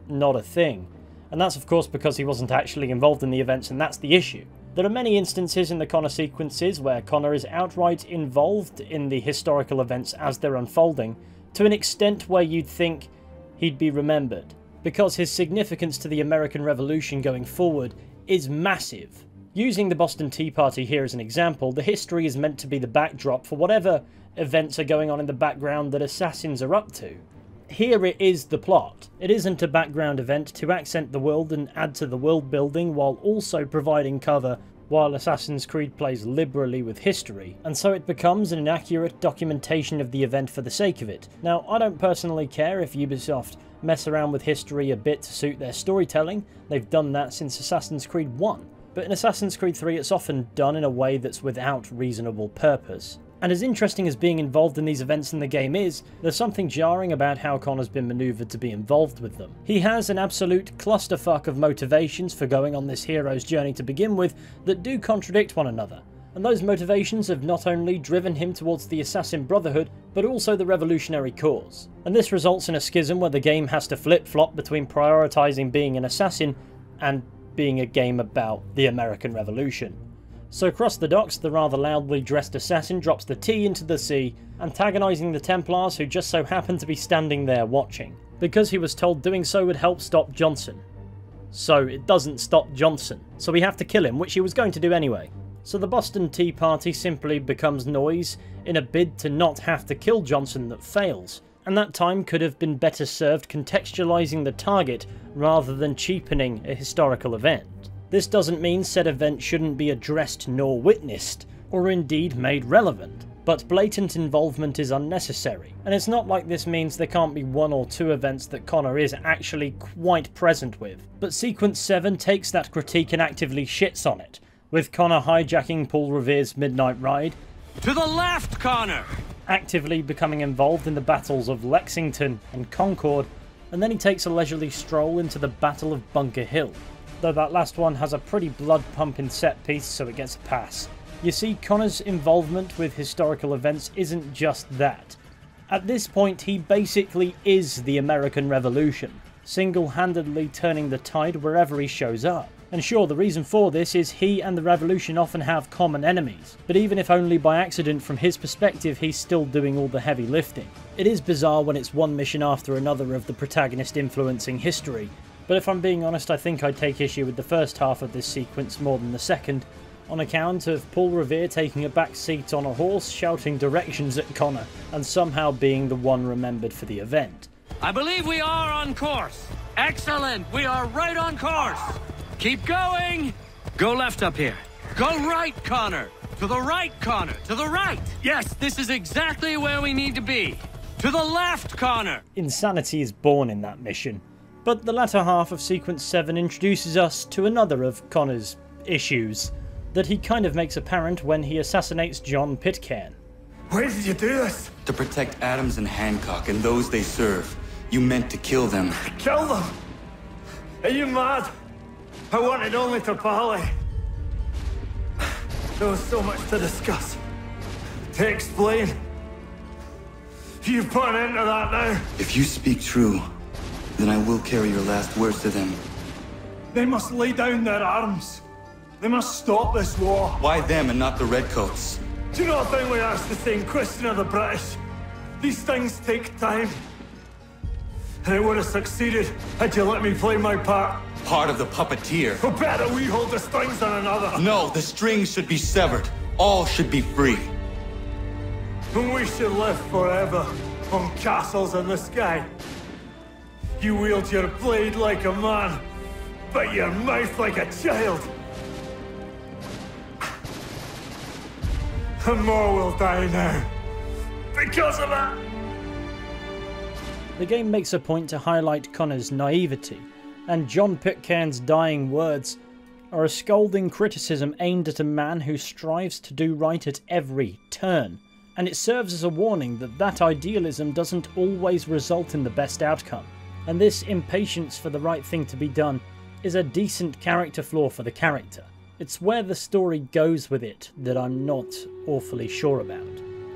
not a thing. And that's of course because he wasn't actually involved in the events, and that's the issue. There are many instances in the Connor sequences where Connor is outright involved in the historical events as they're unfolding, to an extent where you'd think he'd be remembered, because his significance to the American Revolution going forward is massive. Using the Boston Tea Party here as an example, the history is meant to be the backdrop for whatever events are going on in the background that assassins are up to. Here it is the plot. It isn't a background event to accent the world and add to the world building while also providing cover while Assassin's Creed plays liberally with history, and so it becomes an inaccurate documentation of the event for the sake of it. Now, I don't personally care if Ubisoft mess around with history a bit to suit their storytelling. They've done that since Assassin's Creed 1. But in Assassin's Creed 3 it's often done in a way that's without reasonable purpose. And as interesting as being involved in these events in the game is, there's something jarring about how Connor's been manoeuvred to be involved with them. He has an absolute clusterfuck of motivations for going on this hero's journey to begin with that do contradict one another. And those motivations have not only driven him towards the Assassin Brotherhood, but also the revolutionary cause. And this results in a schism where the game has to flip-flop between prioritising being an assassin and being a game about the American Revolution. So across the docks, the rather loudly dressed assassin drops the tea into the sea, antagonising the Templars who just so happen to be standing there watching, because he was told doing so would help stop Johnson. So it doesn't stop Johnson, so we have to kill him, which he was going to do anyway. So the Boston Tea Party simply becomes noise in a bid to not have to kill Johnson that fails, and that time could have been better served contextualising the target rather than cheapening a historical event. This doesn't mean said event shouldn't be addressed nor witnessed, or indeed made relevant, but blatant involvement is unnecessary, and it's not like this means there can't be one or two events that Connor is actually quite present with. But Sequence 7 takes that critique and actively shits on it, with Connor hijacking Paul Revere's Midnight Ride, To the left, Connor! actively becoming involved in the battles of Lexington and Concord, and then he takes a leisurely stroll into the Battle of Bunker Hill. Though that last one has a pretty blood-pumping set piece, so it gets a pass. You see, Connor's involvement with historical events isn't just that. At this point, he basically is the American Revolution, single-handedly turning the tide wherever he shows up. And sure, the reason for this is he and the Revolution often have common enemies, but even if only by accident from his perspective, he's still doing all the heavy lifting. It is bizarre when it's one mission after another of the protagonist influencing history, but if I'm being honest, I think I'd take issue with the first half of this sequence more than the second, on account of Paul Revere taking a back seat on a horse, shouting directions at Connor, and somehow being the one remembered for the event. I believe we are on course. Excellent, we are right on course. Keep going. Go left up here. Go right, Connor. To the right, Connor. To the right. Yes, this is exactly where we need to be. To the left, Connor. Insanity is born in that mission. But the latter half of Sequence 7 introduces us to another of Connor's issues that he kind of makes apparent when he assassinates John Pitcairn. Why did you do this? To protect Adams and Hancock and those they serve. You meant to kill them. Kill them? Are you mad? I wanted only to parley. There was so much to discuss, to explain. You put an end to that now. If you speak true, then I will carry your last words to them. They must lay down their arms. They must stop this war. Why them and not the Redcoats? Do you not think we asked the same question of the British? These things take time. And it would have succeeded had you let me play my part. Part of the puppeteer. But better we hold the strings on another. No, the strings should be severed. All should be free. And we should live forever on castles in the sky. You wield your blade like a man, but your mouth like a child. And more will die now. Because of that. The game makes a point to highlight Connor's naivety, and John Pitcairn's dying words are a scolding criticism aimed at a man who strives to do right at every turn, and it serves as a warning that that idealism doesn't always result in the best outcome, and this impatience for the right thing to be done is a decent character flaw for the character. It's where the story goes with it that I'm not awfully sure about.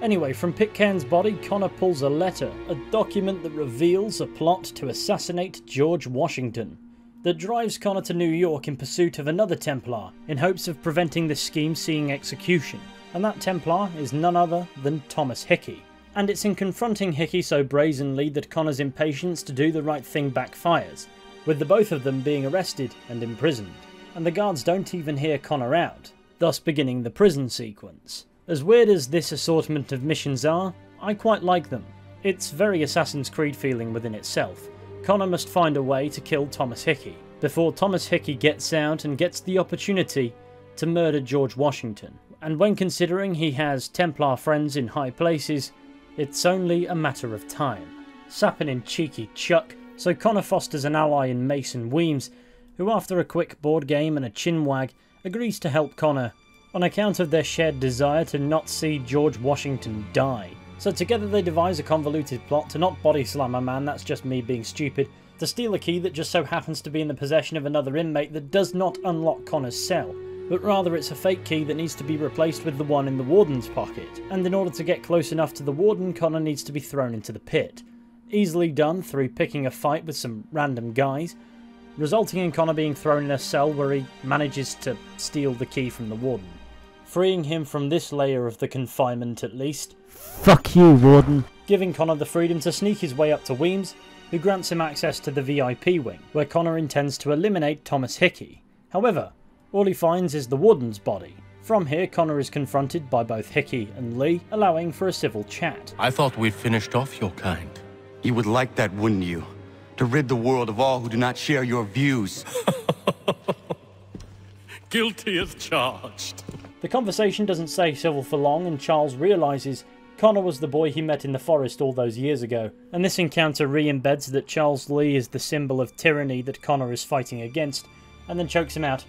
Anyway, from Pitcairn's body, Connor pulls a letter, a document that reveals a plot to assassinate George Washington, that drives Connor to New York in pursuit of another Templar, in hopes of preventing this scheme seeing execution. And that Templar is none other than Thomas Hickey. And it's in confronting Hickey so brazenly that Connor's impatience to do the right thing backfires, with the both of them being arrested and imprisoned. And the guards don't even hear Connor out, thus beginning the prison sequence. As weird as this assortment of missions are, I quite like them. It's very Assassin's Creed feeling within itself. Connor must find a way to kill Thomas Hickey, before Thomas Hickey gets out and gets the opportunity to murder George Washington. And when considering he has Templar friends in high places, it's only a matter of time. Sapping in cheeky Chuck, so Connor fosters an ally in Mason Weems, who after a quick board game and a chinwag, agrees to help Connor on account of their shared desire to not see George Washington die. So together they devise a convoluted plot to not body slam a man, that's just me being stupid, to steal a key that just so happens to be in the possession of another inmate that does not unlock Connor's cell, but rather it's a fake key that needs to be replaced with the one in the warden's pocket, and in order to get close enough to the warden, Connor needs to be thrown into the pit. Easily done through picking a fight with some random guys, resulting in Connor being thrown in a cell where he manages to steal the key from the warden, freeing him from this layer of the confinement at least. Fuck you, warden. Giving Connor the freedom to sneak his way up to Weems, who grants him access to the VIP wing, where Connor intends to eliminate Thomas Hickey. However, all he finds is the warden's body. From here, Connor is confronted by both Hickey and Lee, allowing for a civil chat. I thought we'd finished off your kind. You would like that, wouldn't you? To rid the world of all who do not share your views. Guilty as charged. The conversation doesn't stay civil for long, and Charles realises Connor was the boy he met in the forest all those years ago, and this encounter re-embeds that Charles Lee is the symbol of tyranny that Connor is fighting against, and then chokes him out,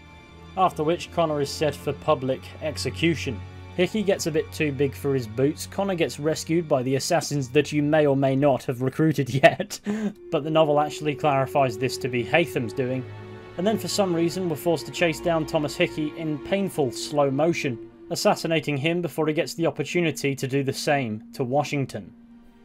after which Connor is set for public execution. Hickey gets a bit too big for his boots, Connor gets rescued by the assassins that you may or may not have recruited yet, but the novel actually clarifies this to be Haytham's doing, and then for some reason we're forced to chase down Thomas Hickey in painful slow motion, assassinating him before he gets the opportunity to do the same to Washington.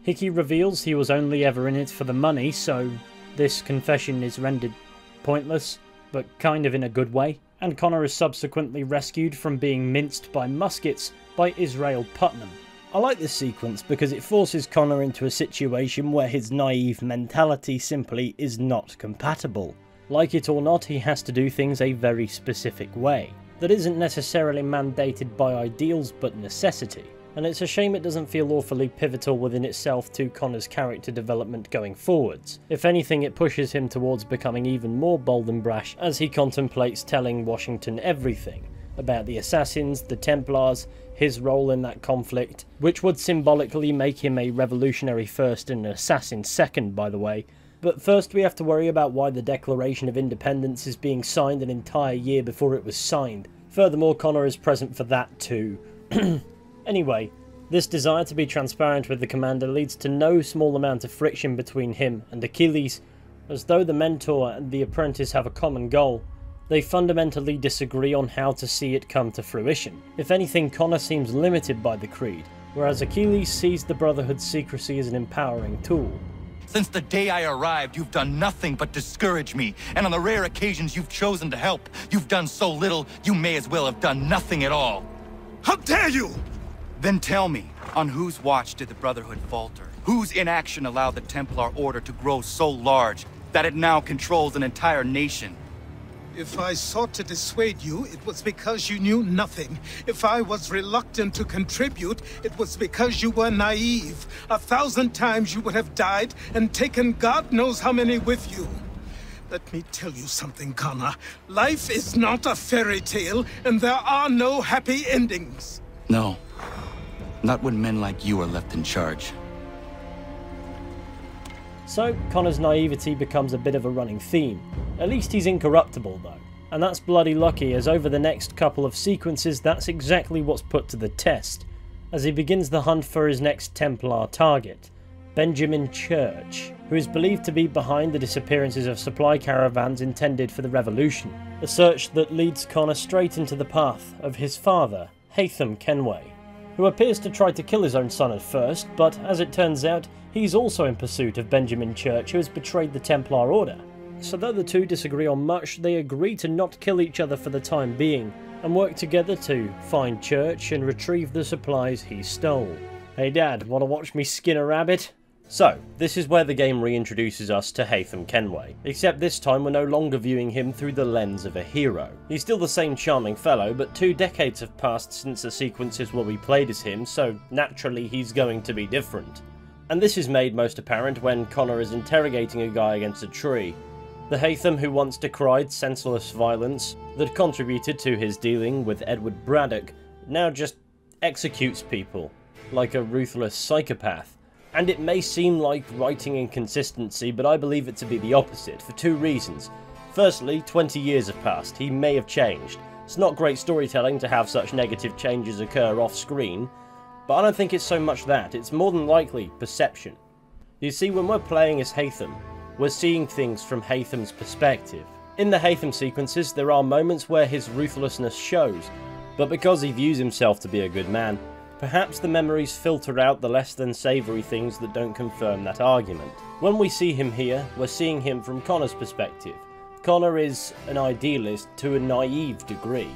Hickey reveals he was only ever in it for the money, so this confession is rendered pointless, but kind of in a good way, and Connor is subsequently rescued from being minced by muskets by Israel Putnam. I like this sequence because it forces Connor into a situation where his naive mentality simply is not compatible. Like it or not, he has to do things a very specific way, that isn't necessarily mandated by ideals but necessity, and it's a shame it doesn't feel awfully pivotal within itself to Connor's character development going forwards. If anything, it pushes him towards becoming even more bold and brash as he contemplates telling Washington everything about the assassins, the Templars, his role in that conflict, which would symbolically make him a revolutionary first and an assassin second, by the way, But first we have to worry about why the Declaration of Independence is being signed an entire year before it was signed. Furthermore, Connor is present for that too. Anyway, this desire to be transparent with the commander leads to no small amount of friction between him and Achilles. As though the mentor and the apprentice have a common goal, they fundamentally disagree on how to see it come to fruition. If anything, Connor seems limited by the creed, whereas Achilles sees the Brotherhood's secrecy as an empowering tool. Since the day I arrived, you've done nothing but discourage me, and on the rare occasions you've chosen to help, you've done so little, you may as well have done nothing at all. How dare you! Then tell me, on whose watch did the Brotherhood falter? Whose inaction allowed the Templar Order to grow so large that it now controls an entire nation? If I sought to dissuade you, it was because you knew nothing. If I was reluctant to contribute, it was because you were naive. 1,000 times you would have died and taken God knows how many with you. Let me tell you something, Connor. Life is not a fairy tale, and there are no happy endings. No. Not when men like you are left in charge. So, Connor's naivety becomes a bit of a running theme. At least he's incorruptible though. And that's bloody lucky, as over the next couple of sequences that's exactly what's put to the test, as he begins the hunt for his next Templar target, Benjamin Church, who is believed to be behind the disappearances of supply caravans intended for the revolution. A search that leads Connor straight into the path of his father, Haytham Kenway, who appears to try to kill his own son at first, but as it turns out, he's also in pursuit of Benjamin Church, who has betrayed the Templar Order. So though the two disagree on much, they agree to not kill each other for the time being, and work together to find Church and retrieve the supplies he stole. Hey Dad, wanna watch me skin a rabbit? So, this is where the game reintroduces us to Haytham Kenway, except this time we're no longer viewing him through the lens of a hero. He's still the same charming fellow, but 2 decades have passed since the sequences where we played as him, so naturally he's going to be different. And this is made most apparent when Connor is interrogating a guy against a tree. The Haytham who once decried senseless violence that contributed to his dealing with Edward Braddock now just executes people like a ruthless psychopath. And it may seem like writing inconsistency, but I believe it to be the opposite, for 2 reasons. Firstly, 20 years have passed, he may have changed. It's not great storytelling to have such negative changes occur off screen, but I don't think it's so much that, it's more than likely perception. You see, when we're playing as Haytham, we're seeing things from Haytham's perspective. In the Haytham sequences, there are moments where his ruthlessness shows, but because he views himself to be a good man, perhaps the memories filter out the less than savoury things that don't confirm that argument. When we see him here, we're seeing him from Connor's perspective. Connor is an idealist to a naive degree,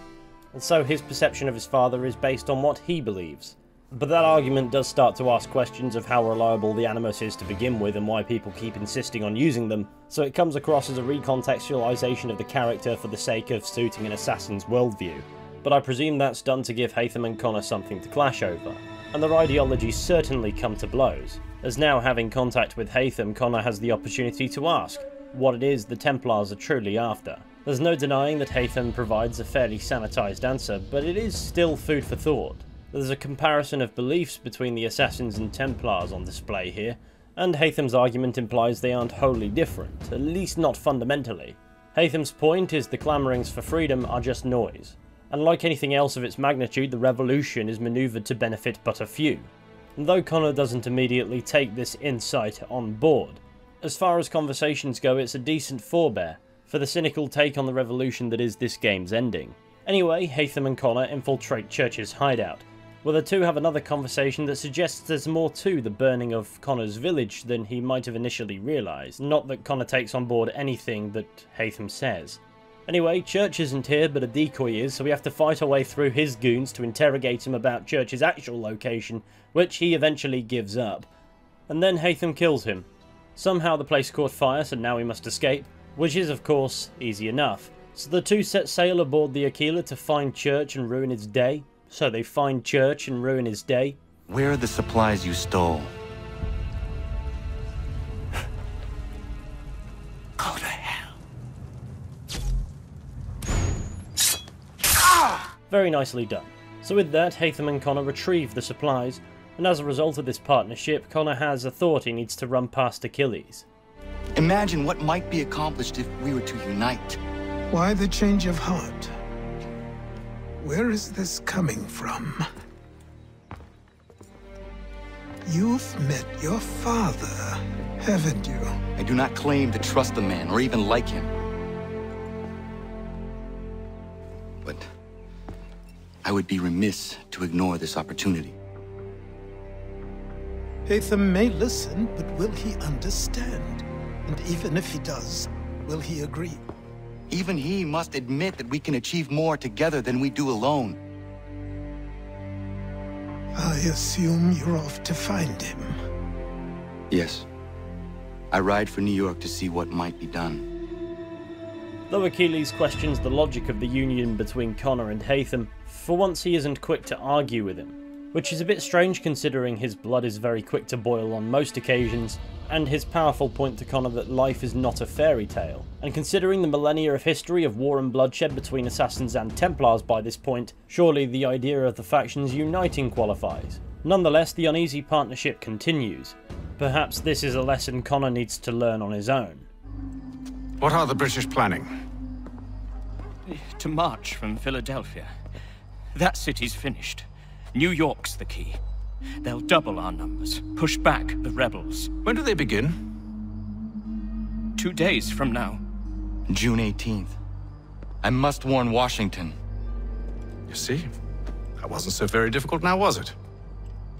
and so his perception of his father is based on what he believes. But that argument does start to ask questions of how reliable the animus is to begin with and why people keep insisting on using them, so it comes across as a recontextualization of the character for the sake of suiting an assassin's worldview. But I presume that's done to give Haytham and Connor something to clash over, and their ideologies certainly come to blows, as now having contact with Haytham, Connor has the opportunity to ask what it is the Templars are truly after. There's no denying that Haytham provides a fairly sanitized answer, but it is still food for thought. There's a comparison of beliefs between the Assassins and Templars on display here, and Haytham's argument implies they aren't wholly different, at least not fundamentally. Haytham's point is the clamorings for freedom are just noise. And like anything else of its magnitude, the revolution is manoeuvred to benefit but a few. And though Connor doesn't immediately take this insight on board, as far as conversations go, it's a decent forebear for the cynical take on the revolution that is this game's ending. Anyway, Haytham and Connor infiltrate Church's hideout, where the two have another conversation that suggests there's more to the burning of Connor's village than he might have initially realised. Not that Connor takes on board anything that Haytham says. Anyway, Church isn't here, but a decoy is, so we have to fight our way through his goons to interrogate him about Church's actual location, which he eventually gives up. And then Haytham kills him. Somehow the place caught fire, so now we must escape, which is, of course, easy enough. So the two set sail aboard the Aquila to find Church and ruin his day. So they find Church and ruin his day. Where are the supplies you stole? Go to hell. Very nicely done. So with that, Haytham and Connor retrieve the supplies, and as a result of this partnership, Connor has a thought he needs to run past Achilles. Imagine what might be accomplished if we were to unite. Why the change of heart? Where is this coming from? You've met your father, haven't you? I do not claim to trust the man or even like him. But I would be remiss to ignore this opportunity. Haytham may listen, but will he understand? And even if he does, will he agree? Even he must admit that we can achieve more together than we do alone. I assume you're off to find him. Yes. I ride for New York to see what might be done. Though Achilles questions the logic of the union between Connor and Haytham, for once he isn't quick to argue with him, which is a bit strange considering his blood is very quick to boil on most occasions, and his powerful point to Connor that life is not a fairy tale. And considering the millennia of history of war and bloodshed between Assassins and Templars by this point, surely the idea of the factions uniting qualifies. Nonetheless, the uneasy partnership continues. Perhaps this is a lesson Connor needs to learn on his own. What are the British planning? To march from Philadelphia. That city's finished. New York's the key. They'll double our numbers, push back the rebels. When do they begin? 2 days from now. June 18th. I must warn Washington. You see? That wasn't so very difficult now, was it?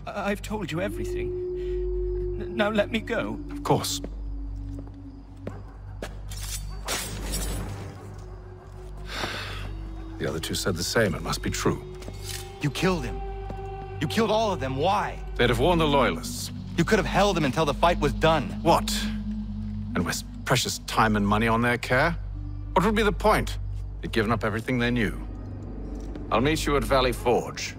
I've told you everything. Now let me go. Of course. The other two said the same. It must be true. You killed him. You killed all of them. Why? They'd have warned the Loyalists. You could have held him until the fight was done. What? And waste precious time and money on their care? What would be the point? They'd given up everything they knew. I'll meet you at Valley Forge.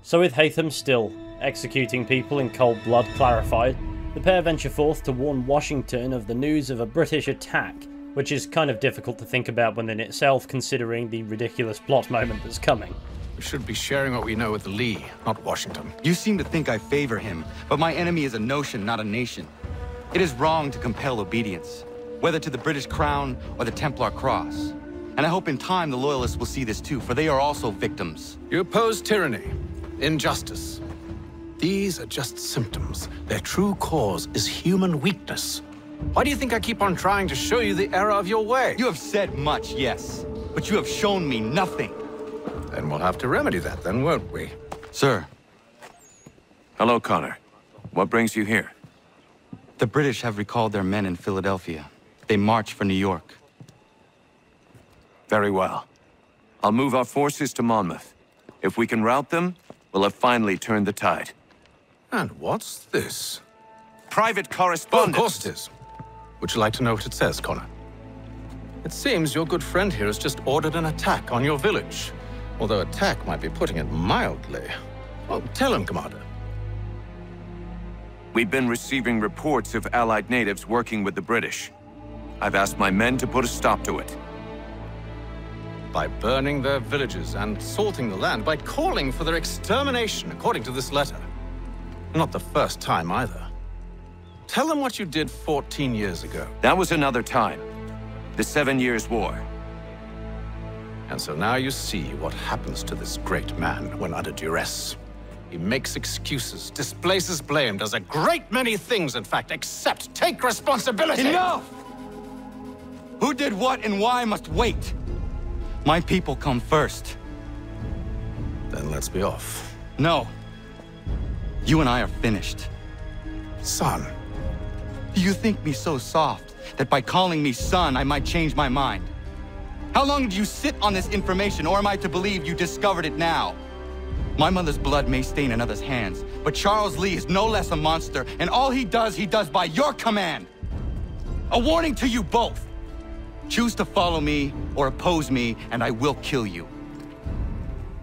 So with Haytham still executing people in cold blood clarified, the pair venture forth to warn Washington of the news of a British attack, which is kind of difficult to think about within itself considering the ridiculous plot moment that's coming. We should be sharing what we know with Lee, not Washington. You seem to think I favor him, but my enemy is a notion, not a nation. It is wrong to compel obedience, whether to the British crown or the Templar cross. And I hope in time the Loyalists will see this too, for they are also victims. You oppose tyranny, injustice. These are just symptoms. Their true cause is human weakness. Why do you think I keep on trying to show you the error of your way? You have said much, yes, but you have shown me nothing. Then we'll have to remedy that then, won't we? Sir. Hello, Connor. What brings you here? The British have recalled their men in Philadelphia. They march for New York. Very well. I'll move our forces to Monmouth. If we can rout them, we'll have finally turned the tide. And what's this? Private correspondence! Oh, of course it is. Would you like to know what it says, Connor? It seems your good friend here has just ordered an attack on your village. Although attack might be putting it mildly. Well, tell him, Commander. We've been receiving reports of Allied natives working with the British. I've asked my men to put a stop to it. By burning their villages and salting the land, by calling for their extermination, according to this letter. Not the first time, either. Tell them what you did 14 years ago. That was another time. The 7 Years' War. And so now you see what happens to this great man when under duress. He makes excuses, displaces blame, does a great many things, in fact, except take responsibility! Enough! Who did what and why must wait. My people come first. Then let's be off. No. You and I are finished. Son. Do you think me so soft that by calling me son, I might change my mind? How long did you sit on this information, or am I to believe you discovered it now? My mother's blood may stain another's hands, but Charles Lee is no less a monster, and all he does by your command. A warning to you both. Choose to follow me or oppose me, and I will kill you.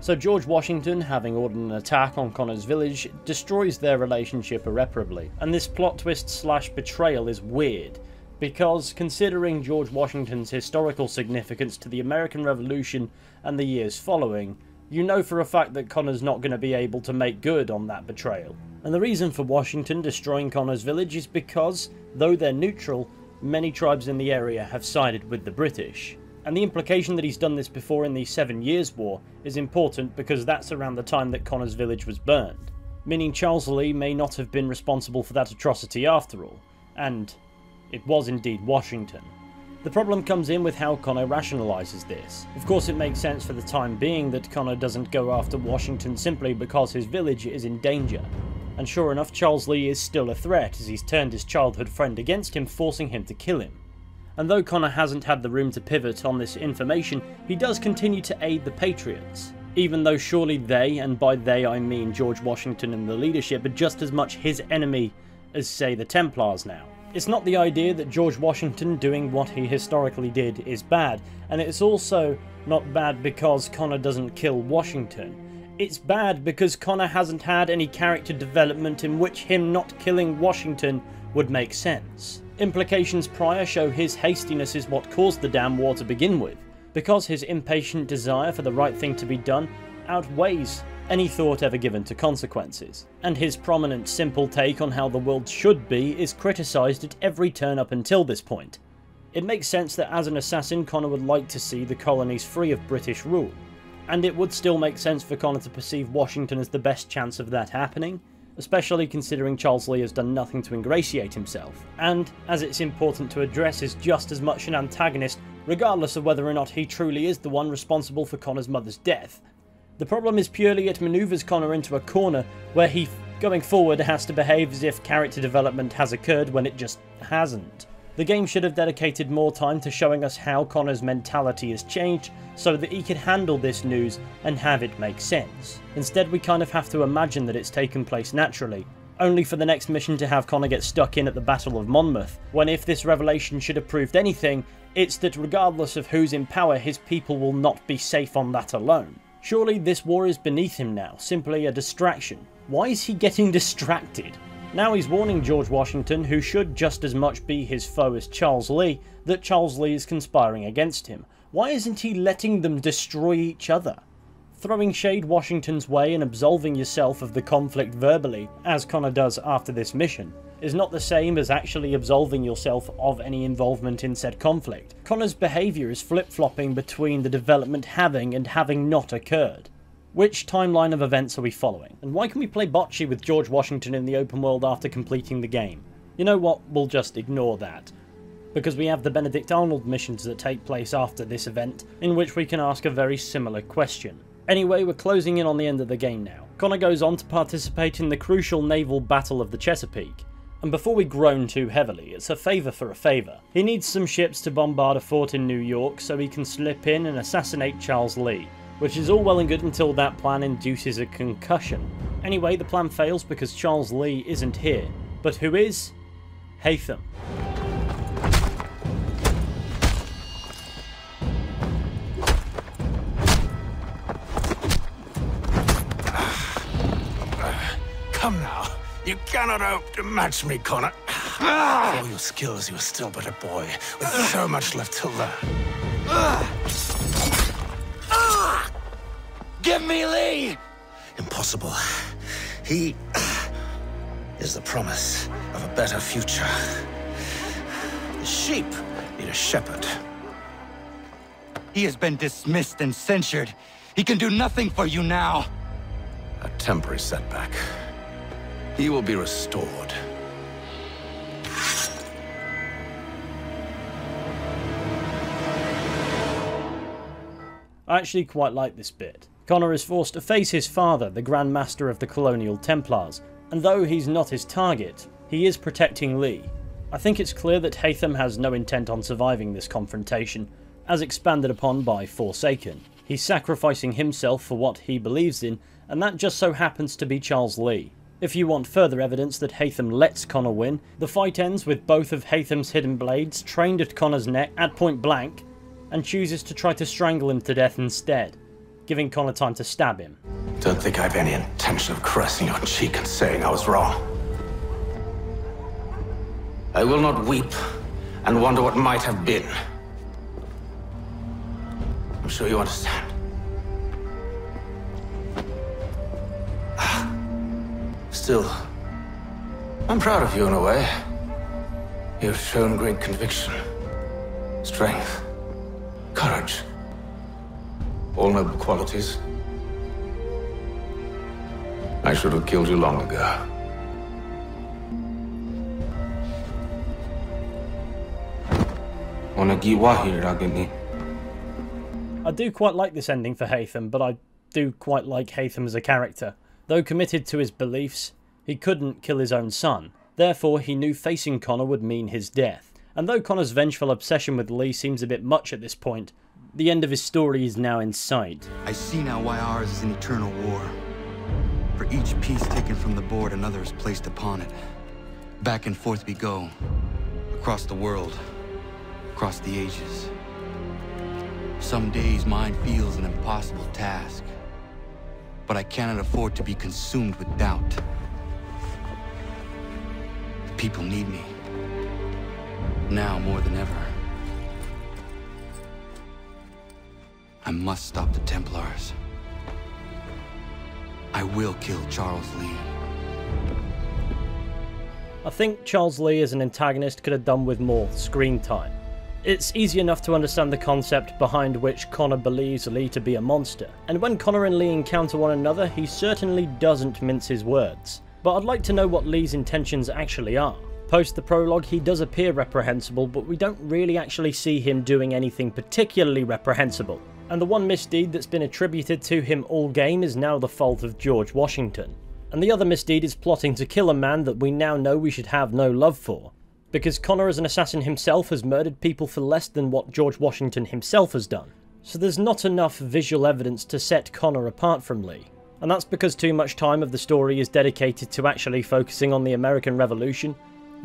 So George Washington, having ordered an attack on Connor's village, destroys their relationship irreparably. And this plot twist / betrayal is weird, because considering George Washington's historical significance to the American Revolution and the years following, you know for a fact that Connor's not going to be able to make good on that betrayal. And the reason for Washington destroying Connor's village is because, though they're neutral, many tribes in the area have sided with the British. And the implication that he's done this before in the 7 Years' War is important because that's around the time that Connor's village was burned, meaning Charles Lee may not have been responsible for that atrocity after all, and it was indeed Washington. The problem comes in with how Connor rationalises this. Of course it makes sense for the time being that Connor doesn't go after Washington simply because his village is in danger. And sure enough, Charles Lee is still a threat as he's turned his childhood friend against him, forcing him to kill him. And though Connor hasn't had the room to pivot on this information, he does continue to aid the Patriots, even though surely they, and by they I mean George Washington and the leadership, are just as much his enemy as, say, the Templars now. It's not the idea that George Washington doing what he historically did is bad, and it's also not bad because Connor doesn't kill Washington. It's bad because Connor hasn't had any character development in which him not killing Washington would make sense. Implications prior show his hastiness is what caused the damn war to begin with, because his impatient desire for the right thing to be done outweighs any thought ever given to consequences, and his prominent simple take on how the world should be is criticised at every turn up until this point. It makes sense that as an assassin Connor would like to see the colonies free of British rule, and it would still make sense for Connor to perceive Washington as the best chance of that happening, especially considering Charles Lee has done nothing to ingratiate himself, and, as it's important to address, is just as much an antagonist regardless of whether or not he truly is the one responsible for Connor's mother's death. The problem is purely it manoeuvres Connor into a corner where he, going forward, has to behave as if character development has occurred when it just hasn't. The game should have dedicated more time to showing us how Connor's mentality has changed so that he could handle this news and have it make sense. Instead, we kind of have to imagine that it's taken place naturally, only for the next mission to have Connor get stuck in at the Battle of Monmouth, when if this revelation should have proved anything, it's that regardless of who's in power, his people will not be safe on that alone. Surely this war is beneath him now, simply a distraction. Why is he getting distracted? Now he's warning George Washington, who should just as much be his foe as Charles Lee, that Charles Lee is conspiring against him. Why isn't he letting them destroy each other? Throwing shade Washington's way and absolving yourself of the conflict verbally, as Connor does after this mission, is not the same as actually absolving yourself of any involvement in said conflict. Connor's behaviour is flip-flopping between the development having and having not occurred. Which timeline of events are we following? And why can we play bocce with George Washington in the open world after completing the game? You know what, we'll just ignore that, because we have the Benedict Arnold missions that take place after this event, in which we can ask a very similar question. Anyway, we're closing in on the end of the game now. Connor goes on to participate in the crucial naval battle of the Chesapeake. And before we groan too heavily, it's a favour for a favour. He needs some ships to bombard a fort in New York so he can slip in and assassinate Charles Lee, which is all well and good until that plan induces a concussion. Anyway, the plan fails because Charles Lee isn't here. But who is? Haytham. Come now. You cannot hope to match me, Connor. For all your skills, you are still but a boy, with so much left to learn. Give me Lee! Impossible. He is the promise of a better future. The sheep need a shepherd. He has been dismissed and censured. He can do nothing for you now. A temporary setback. He will be restored. I actually quite like this bit. Connor is forced to face his father, the Grand Master of the Colonial Templars, and though he's not his target, he is protecting Lee. I think it's clear that Haytham has no intent on surviving this confrontation, as expanded upon by Forsaken. He's sacrificing himself for what he believes in, and that just so happens to be Charles Lee. If you want further evidence that Haytham lets Connor win, the fight ends with both of Haytham's hidden blades trained at Connor's neck at point blank, and chooses to try to strangle him to death instead, giving Connor time to stab him. Don't think I have any intention of caressing your cheek and saying I was wrong. I will not weep and wonder what might have been. I'm sure you understand. Still, I'm proud of you in a way. You have shown great conviction, strength, courage. All noble qualities. I should have killed you long ago. I do quite like this ending for Haytham, but I do quite like Haytham as a character. Though committed to his beliefs, he couldn't kill his own son. Therefore, he knew facing Connor would mean his death. And though Connor's vengeful obsession with Lee seems a bit much at this point, the end of his story is now in sight. I see now why ours is an eternal war. For each piece taken from the board, another is placed upon it. Back and forth we go. Across the world. Across the ages. Some days mine feels an impossible task. But I cannot afford to be consumed with doubt. The people need me. Now more than ever. I must stop the Templars. I will kill Charles Lee. I think Charles Lee as an antagonist could have done with more screen time. It's easy enough to understand the concept behind which Connor believes Lee to be a monster, and when Connor and Lee encounter one another, he certainly doesn't mince his words. But I'd like to know what Lee's intentions actually are. Post the prologue, he does appear reprehensible, but we don't really actually see him doing anything particularly reprehensible. And the one misdeed that's been attributed to him all game is now the fault of George Washington. And the other misdeed is plotting to kill a man that we now know we should have no love for. Because Connor as an assassin himself has murdered people for less than what George Washington himself has done. So there's not enough visual evidence to set Connor apart from Lee. And that's because too much time of the story is dedicated to actually focusing on the American Revolution,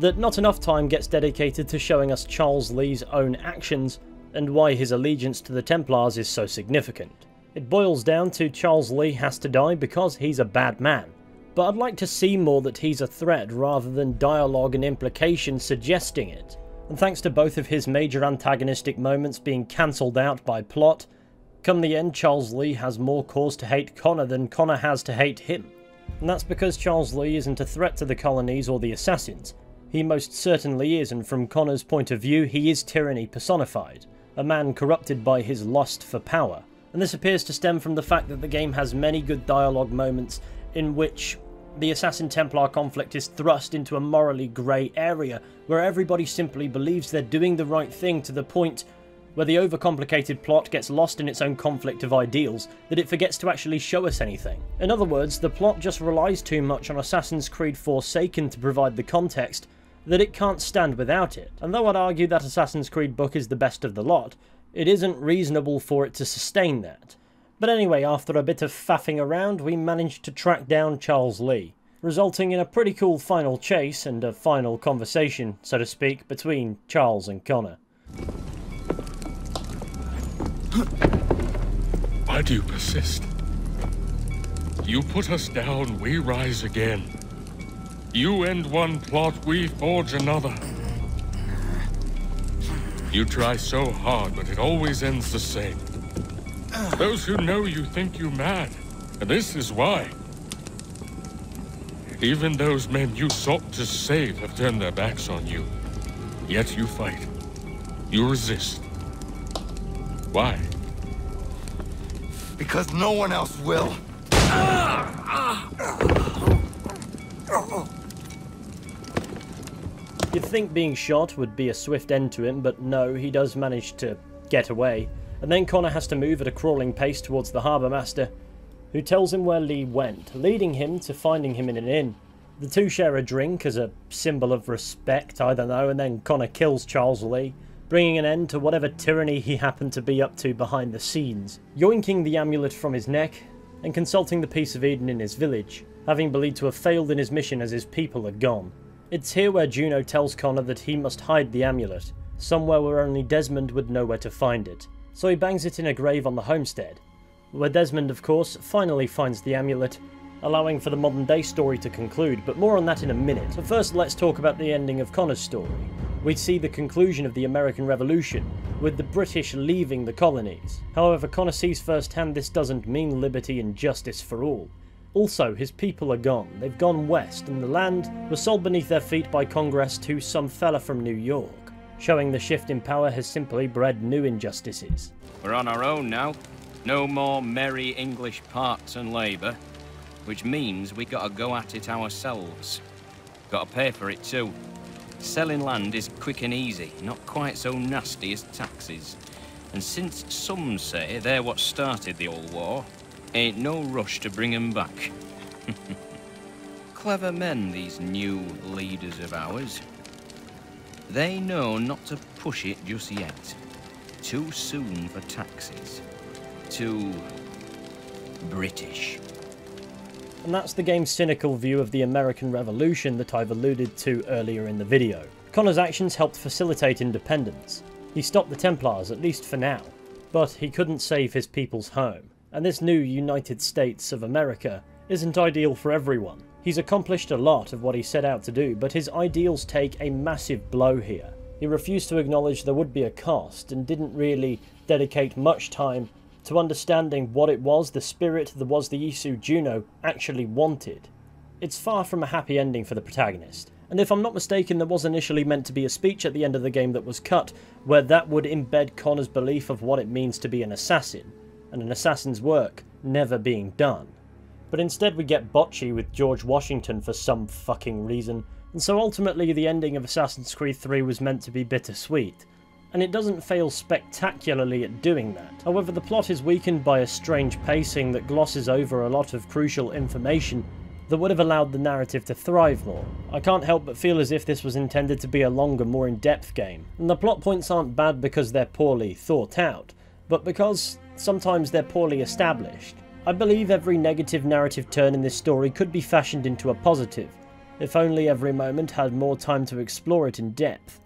that not enough time gets dedicated to showing us Charles Lee's own actions and why his allegiance to the Templars is so significant. It boils down to Charles Lee has to die because he's a bad man. But I'd like to see more that he's a threat rather than dialogue and implication suggesting it. And thanks to both of his major antagonistic moments being cancelled out by plot, come the end Charles Lee has more cause to hate Connor than Connor has to hate him. And that's because Charles Lee isn't a threat to the colonies or the assassins. He most certainly is, and from Connor's point of view, he is tyranny personified. A man corrupted by his lust for power. And this appears to stem from the fact that the game has many good dialogue moments in which the Assassin-Templar conflict is thrust into a morally grey area where everybody simply believes they're doing the right thing to the point where the overcomplicated plot gets lost in its own conflict of ideals that it forgets to actually show us anything. In other words, the plot just relies too much on Assassin's Creed Forsaken to provide the context that it can't stand without it. And though I'd argue that Assassin's Creed book is the best of the lot, it isn't reasonable for it to sustain that. But anyway, after a bit of faffing around, we managed to track down Charles Lee, resulting in a pretty cool final chase and a final conversation, so to speak, between Charles and Connor. Why do you persist? You put us down, we rise again. You end one plot, we forge another. You try so hard, but it always ends the same. Those who know you think you mad, and this is why. Even those men you sought to save have turned their backs on you. Yet you fight. You resist. Why? Because no one else will. You'd think being shot would be a swift end to him, but no, he does manage to get away. And then Connor has to move at a crawling pace towards the harbour master, who tells him where Lee went, leading him to finding him in an inn. The two share a drink as a symbol of respect, I don't know, and then Connor kills Charles Lee, bringing an end to whatever tyranny he happened to be up to behind the scenes, yoinking the amulet from his neck, and consulting the Piece of Eden in his village, having believed to have failed in his mission as his people are gone. It's here where Juno tells Connor that he must hide the amulet, somewhere where only Desmond would know where to find it. So he bangs it in a grave on the homestead, where Desmond, of course, finally finds the amulet, allowing for the modern day story to conclude, but more on that in a minute. So first let's talk about the ending of Connor's story. We see the conclusion of the American Revolution, with the British leaving the colonies. However, Connor sees firsthand this doesn't mean liberty and justice for all. Also, his people are gone. They've gone west, and the land was sold beneath their feet by Congress to some fella from New York, showing the shift in power has simply bred new injustices. We're on our own now. No more merry English parts and labour, which means we gotta go at it ourselves. Gotta pay for it too. Selling land is quick and easy, not quite so nasty as taxes. And since some say they're what started the old war, ain't no rush to bring 'em back. Clever men, these new leaders of ours. They know not to push it just yet. Too soon for taxes. Too British. And that's the game's cynical view of the American Revolution that I've alluded to earlier in the video. Connor's actions helped facilitate independence. He stopped the Templars, at least for now, but he couldn't save his people's home. And this new United States of America isn't ideal for everyone. He's accomplished a lot of what he set out to do, but his ideals take a massive blow here. He refused to acknowledge there would be a cost, and didn't really dedicate much time to understanding what it was the spirit that was the Isu Juno actually wanted. It's far from a happy ending for the protagonist, and if I'm not mistaken there was initially meant to be a speech at the end of the game that was cut, where that would embed Connor's belief of what it means to be an assassin, and an assassin's work never being done. But instead we get botchy with George Washington for some fucking reason, and so ultimately the ending of Assassin's Creed 3 was meant to be bittersweet. And it doesn't fail spectacularly at doing that. However, the plot is weakened by a strange pacing that glosses over a lot of crucial information that would have allowed the narrative to thrive more. I can't help but feel as if this was intended to be a longer, more in-depth game. And the plot points aren't bad because they're poorly thought out, but because sometimes they're poorly established. I believe every negative narrative turn in this story could be fashioned into a positive, if only every moment had more time to explore it in depth.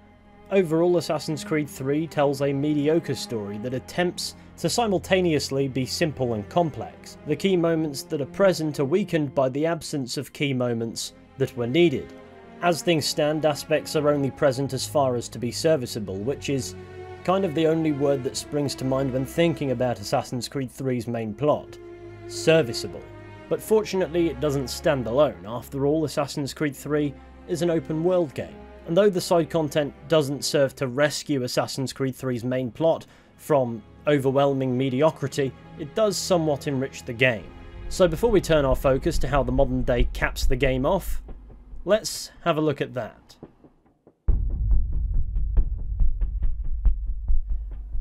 Overall, Assassin's Creed 3 tells a mediocre story that attempts to simultaneously be simple and complex. The key moments that are present are weakened by the absence of key moments that were needed. As things stand, aspects are only present as far as to be serviceable, which is kind of the only word that springs to mind when thinking about Assassin's Creed 3's main plot. Serviceable. But fortunately it doesn't stand alone. After all, Assassin's Creed 3 is an open world game. And though the side content doesn't serve to rescue Assassin's Creed 3's main plot from overwhelming mediocrity, it does somewhat enrich the game. So before we turn our focus to how the modern day caps the game off, let's have a look at that.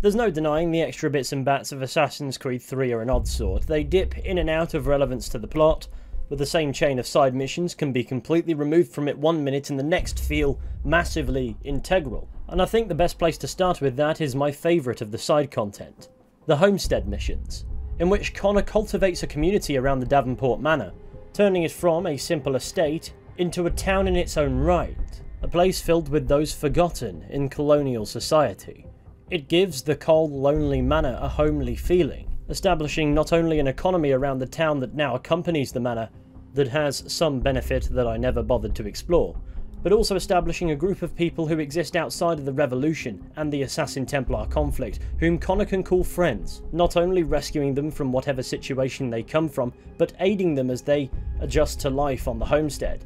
There's no denying the extra bits and bats of Assassin's Creed 3 are an odd sort. They dip in and out of relevance to the plot, but the same chain of side missions can be completely removed from it one minute and the next feel massively integral. And I think the best place to start with that is my favourite of the side content, the homestead missions, in which Connor cultivates a community around the Davenport Manor, turning it from a simple estate into a town in its own right, a place filled with those forgotten in colonial society. It gives the cold, lonely manor a homely feeling, establishing not only an economy around the town that now accompanies the manor that has some benefit that I never bothered to explore, but also establishing a group of people who exist outside of the Revolution and the Assassin-Templar conflict, whom Connor can call friends, not only rescuing them from whatever situation they come from, but aiding them as they adjust to life on the homestead.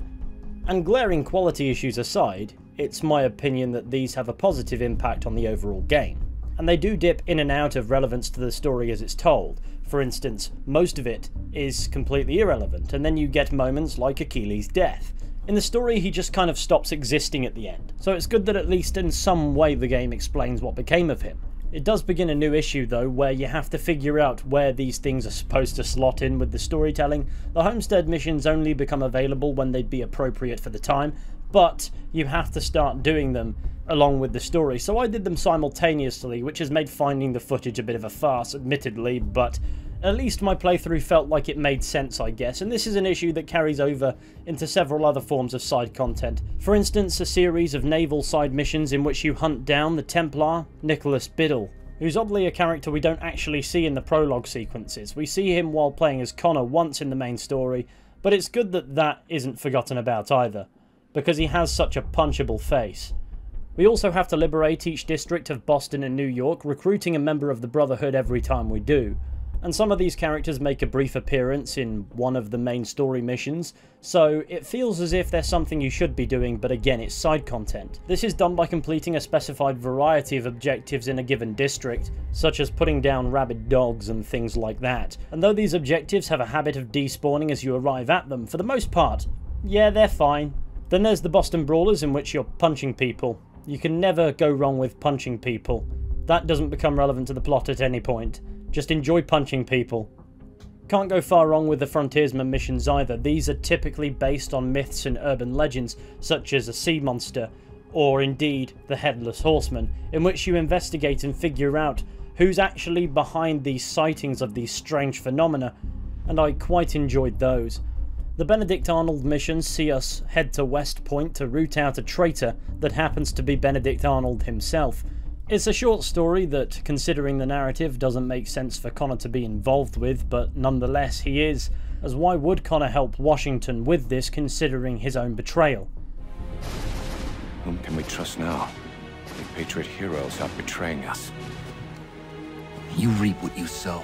And glaring quality issues aside, it's my opinion that these have a positive impact on the overall game. And they do dip in and out of relevance to the story as it's told. For instance, most of it is completely irrelevant, and then you get moments like Achilles' death. In the story, he just kind of stops existing at the end, so it's good that at least in some way the game explains what became of him. It does begin a new issue though, where you have to figure out where these things are supposed to slot in with the storytelling. The homestead missions only become available when they'd be appropriate for the time, but you have to start doing them along with the story, so I did them simultaneously, which has made finding the footage a bit of a farce, admittedly, but at least my playthrough felt like it made sense, I guess, and this is an issue that carries over into several other forms of side content. For instance, a series of naval side missions in which you hunt down the Templar, Nicholas Biddle, who's oddly a character we don't actually see in the prologue sequences. We see him while playing as Connor once in the main story, but it's good that that isn't forgotten about either, because he has such a punchable face. We also have to liberate each district of Boston and New York, recruiting a member of the Brotherhood every time we do. And some of these characters make a brief appearance in one of the main story missions, so it feels as if there's something you should be doing, but again it's side content. This is done by completing a specified variety of objectives in a given district, such as putting down rabid dogs and things like that. And though these objectives have a habit of despawning as you arrive at them, for the most part, yeah, they're fine. Then there's the Boston Brawlers, in which you're punching people. You can never go wrong with punching people. That doesn't become relevant to the plot at any point. Just enjoy punching people. Can't go far wrong with the Frontiersman missions either. These are typically based on myths and urban legends, such as a sea monster, or indeed the Headless Horseman, in which you investigate and figure out who's actually behind these sightings of these strange phenomena, and I quite enjoyed those. The Benedict Arnold missions see us head to West Point to root out a traitor that happens to be Benedict Arnold himself. It's a short story that, considering the narrative, doesn't make sense for Connor to be involved with, but nonetheless he is, as why would Connor help Washington with this considering his own betrayal? Whom can we trust now? The Patriot heroes out betraying us. You reap what you sow.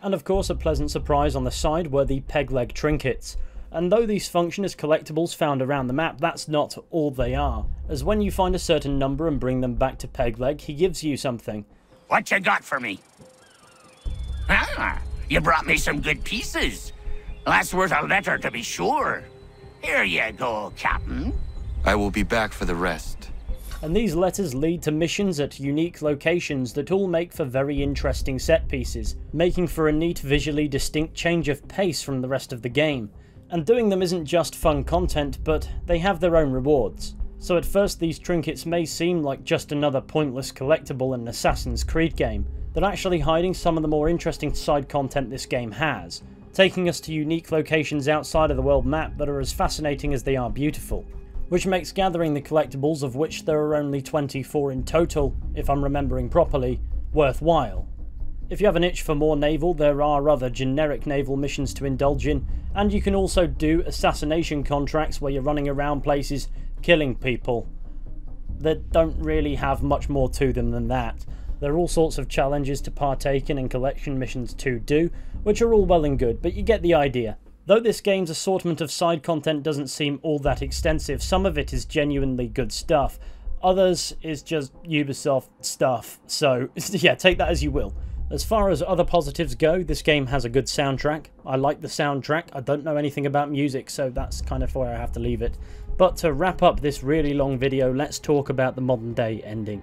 And of course a pleasant surprise on the side were the peg leg trinkets. And though these function as collectibles found around the map, that's not all they are, as when you find a certain number and bring them back to Pegleg, he gives you something. What you got for me? Ah, you brought me some good pieces. That's worth a letter to be sure. Here you go, Captain. I will be back for the rest. And these letters lead to missions at unique locations that all make for very interesting set pieces, making for a neat visually distinct change of pace from the rest of the game. And doing them isn't just fun content, but they have their own rewards. So at first these trinkets may seem like just another pointless collectible in an Assassin's Creed game. They're actually hiding some of the more interesting side content this game has, taking us to unique locations outside of the world map that are as fascinating as they are beautiful. Which makes gathering the collectibles, of which there are only 24 in total, if I'm remembering properly, worthwhile. If you have an itch for more naval, there are other generic naval missions to indulge in, and you can also do assassination contracts where you're running around places killing people that don't really have much more to them than that. There are all sorts of challenges to partake in and collection missions to do, which are all well and good, but you get the idea. Though this game's assortment of side content doesn't seem all that extensive, some of it is genuinely good stuff. Others is just Ubisoft stuff, so yeah, take that as you will. As far as other positives go, this game has a good soundtrack. I like the soundtrack. I don't know anything about music, so that's kind of where I have to leave it. But to wrap up this really long video, let's talk about the modern day ending.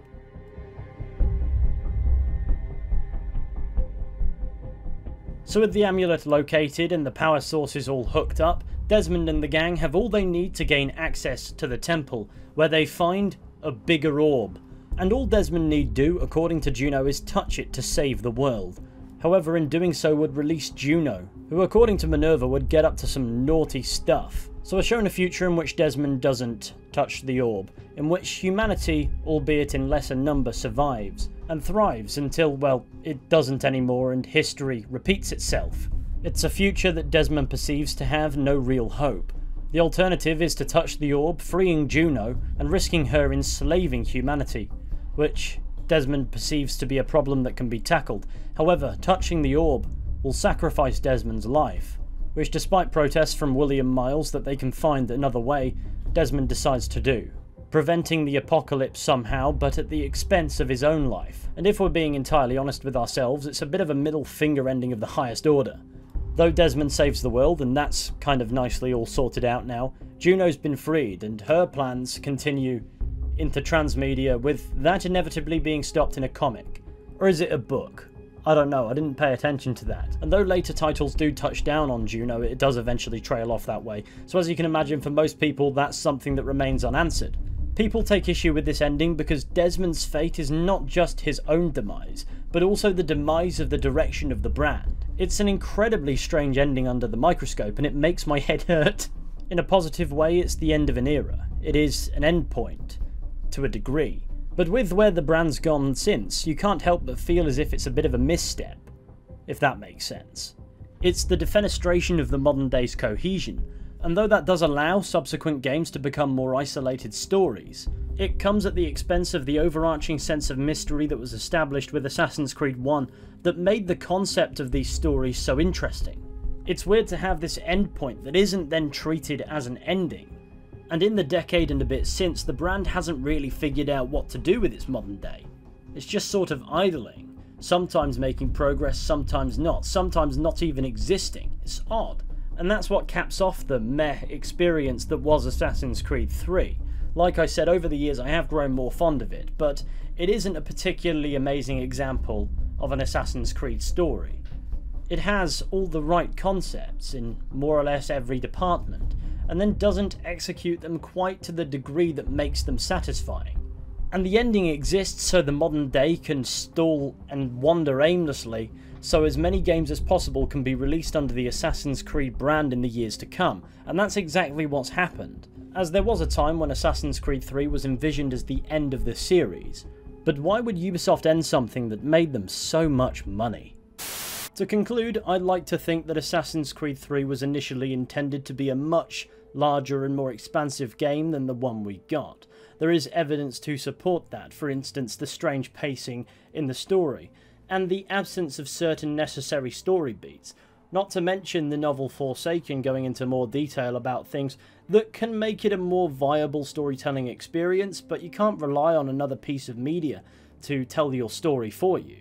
So with the amulet located and the power sources all hooked up, Desmond and the gang have all they need to gain access to the temple, where they find a bigger orb. And all Desmond need do, according to Juno, is touch it to save the world. However, in doing so would release Juno, who according to Minerva would get up to some naughty stuff. So we're shown a future in which Desmond doesn't touch the orb, in which humanity, albeit in lesser number, survives, and thrives until, well, it doesn't anymore and history repeats itself. It's a future that Desmond perceives to have no real hope. The alternative is to touch the orb, freeing Juno, and risking her enslaving humanity, which Desmond perceives to be a problem that can be tackled. However, touching the orb will sacrifice Desmond's life, which despite protests from William Miles that they can find another way, Desmond decides to do, preventing the apocalypse somehow, but at the expense of his own life. And if we're being entirely honest with ourselves, it's a bit of a middle finger ending of the highest order. Though Desmond saves the world, and that's kind of nicely all sorted out now, Juno's been freed, and her plans continue into transmedia, with that inevitably being stopped in a comic. Or is it a book? I don't know, I didn't pay attention to that. And though later titles do touch down on Juno, it does eventually trail off that way. So as you can imagine, for most people, that's something that remains unanswered. People take issue with this ending because Desmond's fate is not just his own demise, but also the demise of the direction of the brand. It's an incredibly strange ending under the microscope, and it makes my head hurt. In a positive way, it's the end of an era. It is an end point, to a degree. But with where the brand's gone since, you can't help but feel as if it's a bit of a misstep, if that makes sense. It's the defenestration of the modern day's cohesion, and though that does allow subsequent games to become more isolated stories, it comes at the expense of the overarching sense of mystery that was established with Assassin's Creed 1 that made the concept of these stories so interesting. It's weird to have this endpoint that isn't then treated as an ending. And in the decade and a bit since, the brand hasn't really figured out what to do with its modern day. It's just sort of idling, sometimes making progress, sometimes not even existing. It's odd. And that's what caps off the meh experience that was Assassin's Creed 3. Like I said, over the years I have grown more fond of it, but it isn't a particularly amazing example of an Assassin's Creed story. It has all the right concepts in more or less every department, and then doesn't execute them quite to the degree that makes them satisfying. And the ending exists so the modern day can stall and wander aimlessly, so as many games as possible can be released under the Assassin's Creed brand in the years to come, and that's exactly what's happened, as there was a time when Assassin's Creed 3 was envisioned as the end of the series. But why would Ubisoft end something that made them so much money? To conclude, I'd like to think that Assassin's Creed 3 was initially intended to be a much larger and more expansive game than the one we got. There is evidence to support that, for instance the strange pacing in the story, and the absence of certain necessary story beats, not to mention the novel Forsaken going into more detail about things that can make it a more viable storytelling experience, but you can't rely on another piece of media to tell your story for you.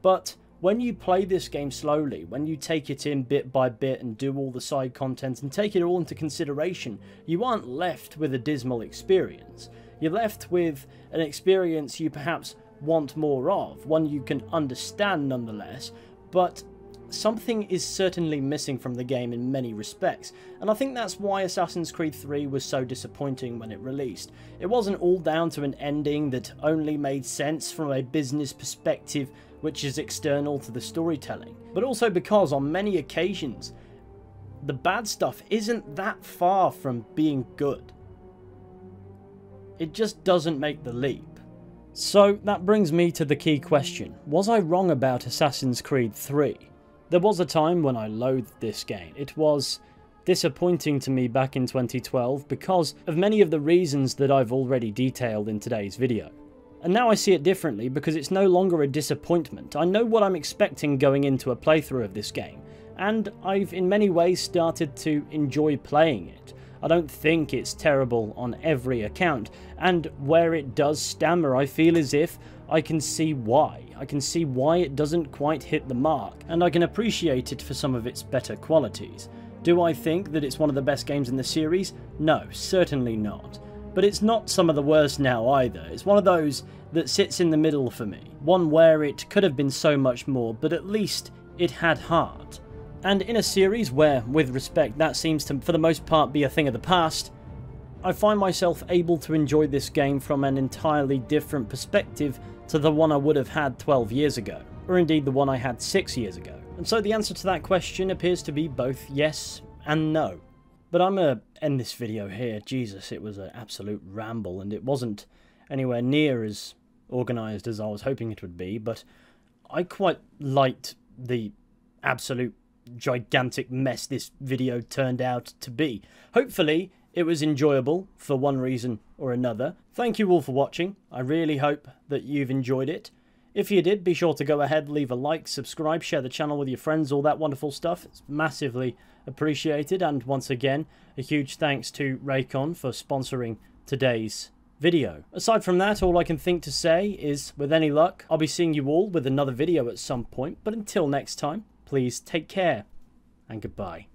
But when you play this game slowly, when you take it in bit by bit and do all the side content and take it all into consideration, you aren't left with a dismal experience. You're left with an experience you perhaps want more of, one you can understand nonetheless, but something is certainly missing from the game in many respects, and I think that's why Assassin's Creed 3 was so disappointing when it released. It wasn't all down to an ending that only made sense from a business perspective which is external to the storytelling, but also because on many occasions the bad stuff isn't that far from being good. It just doesn't make the leap. So that brings me to the key question: was I wrong about Assassin's Creed 3? There was a time when I loathed this game. It was disappointing to me back in 2012 because of many of the reasons that I've already detailed in today's video. And now I see it differently because it's no longer a disappointment. I know what I'm expecting going into a playthrough of this game, and I've in many ways started to enjoy playing it. I don't think it's terrible on every account, and where it does stammer I feel as if I can see why. I can see why it doesn't quite hit the mark, and I can appreciate it for some of its better qualities. Do I think that it's one of the best games in the series? No, certainly not. But it's not some of the worst now either. It's one of those that sits in the middle for me. One where it could have been so much more, but at least it had heart. And in a series where, with respect, that seems to for the most part be a thing of the past, I find myself able to enjoy this game from an entirely different perspective to the one I would have had 12 years ago, or indeed the one I had 6 years ago. And so the answer to that question appears to be both yes and no. But I'm going to end this video here. Jesus, it was an absolute ramble, and it wasn't anywhere near as organised as I was hoping it would be, but I quite liked the absolute gigantic mess this video turned out to be. Hopefully, it was enjoyable for one reason or another. Thank you all for watching. I really hope that you've enjoyed it. If you did, be sure to go ahead, leave a like, subscribe, share the channel with your friends, all that wonderful stuff. It's massively appreciated, and once again, a huge thanks to Raycon for sponsoring today's video. Aside from that, all I can think to say is, with any luck, I'll be seeing you all with another video at some point, but until next time, please take care, and goodbye.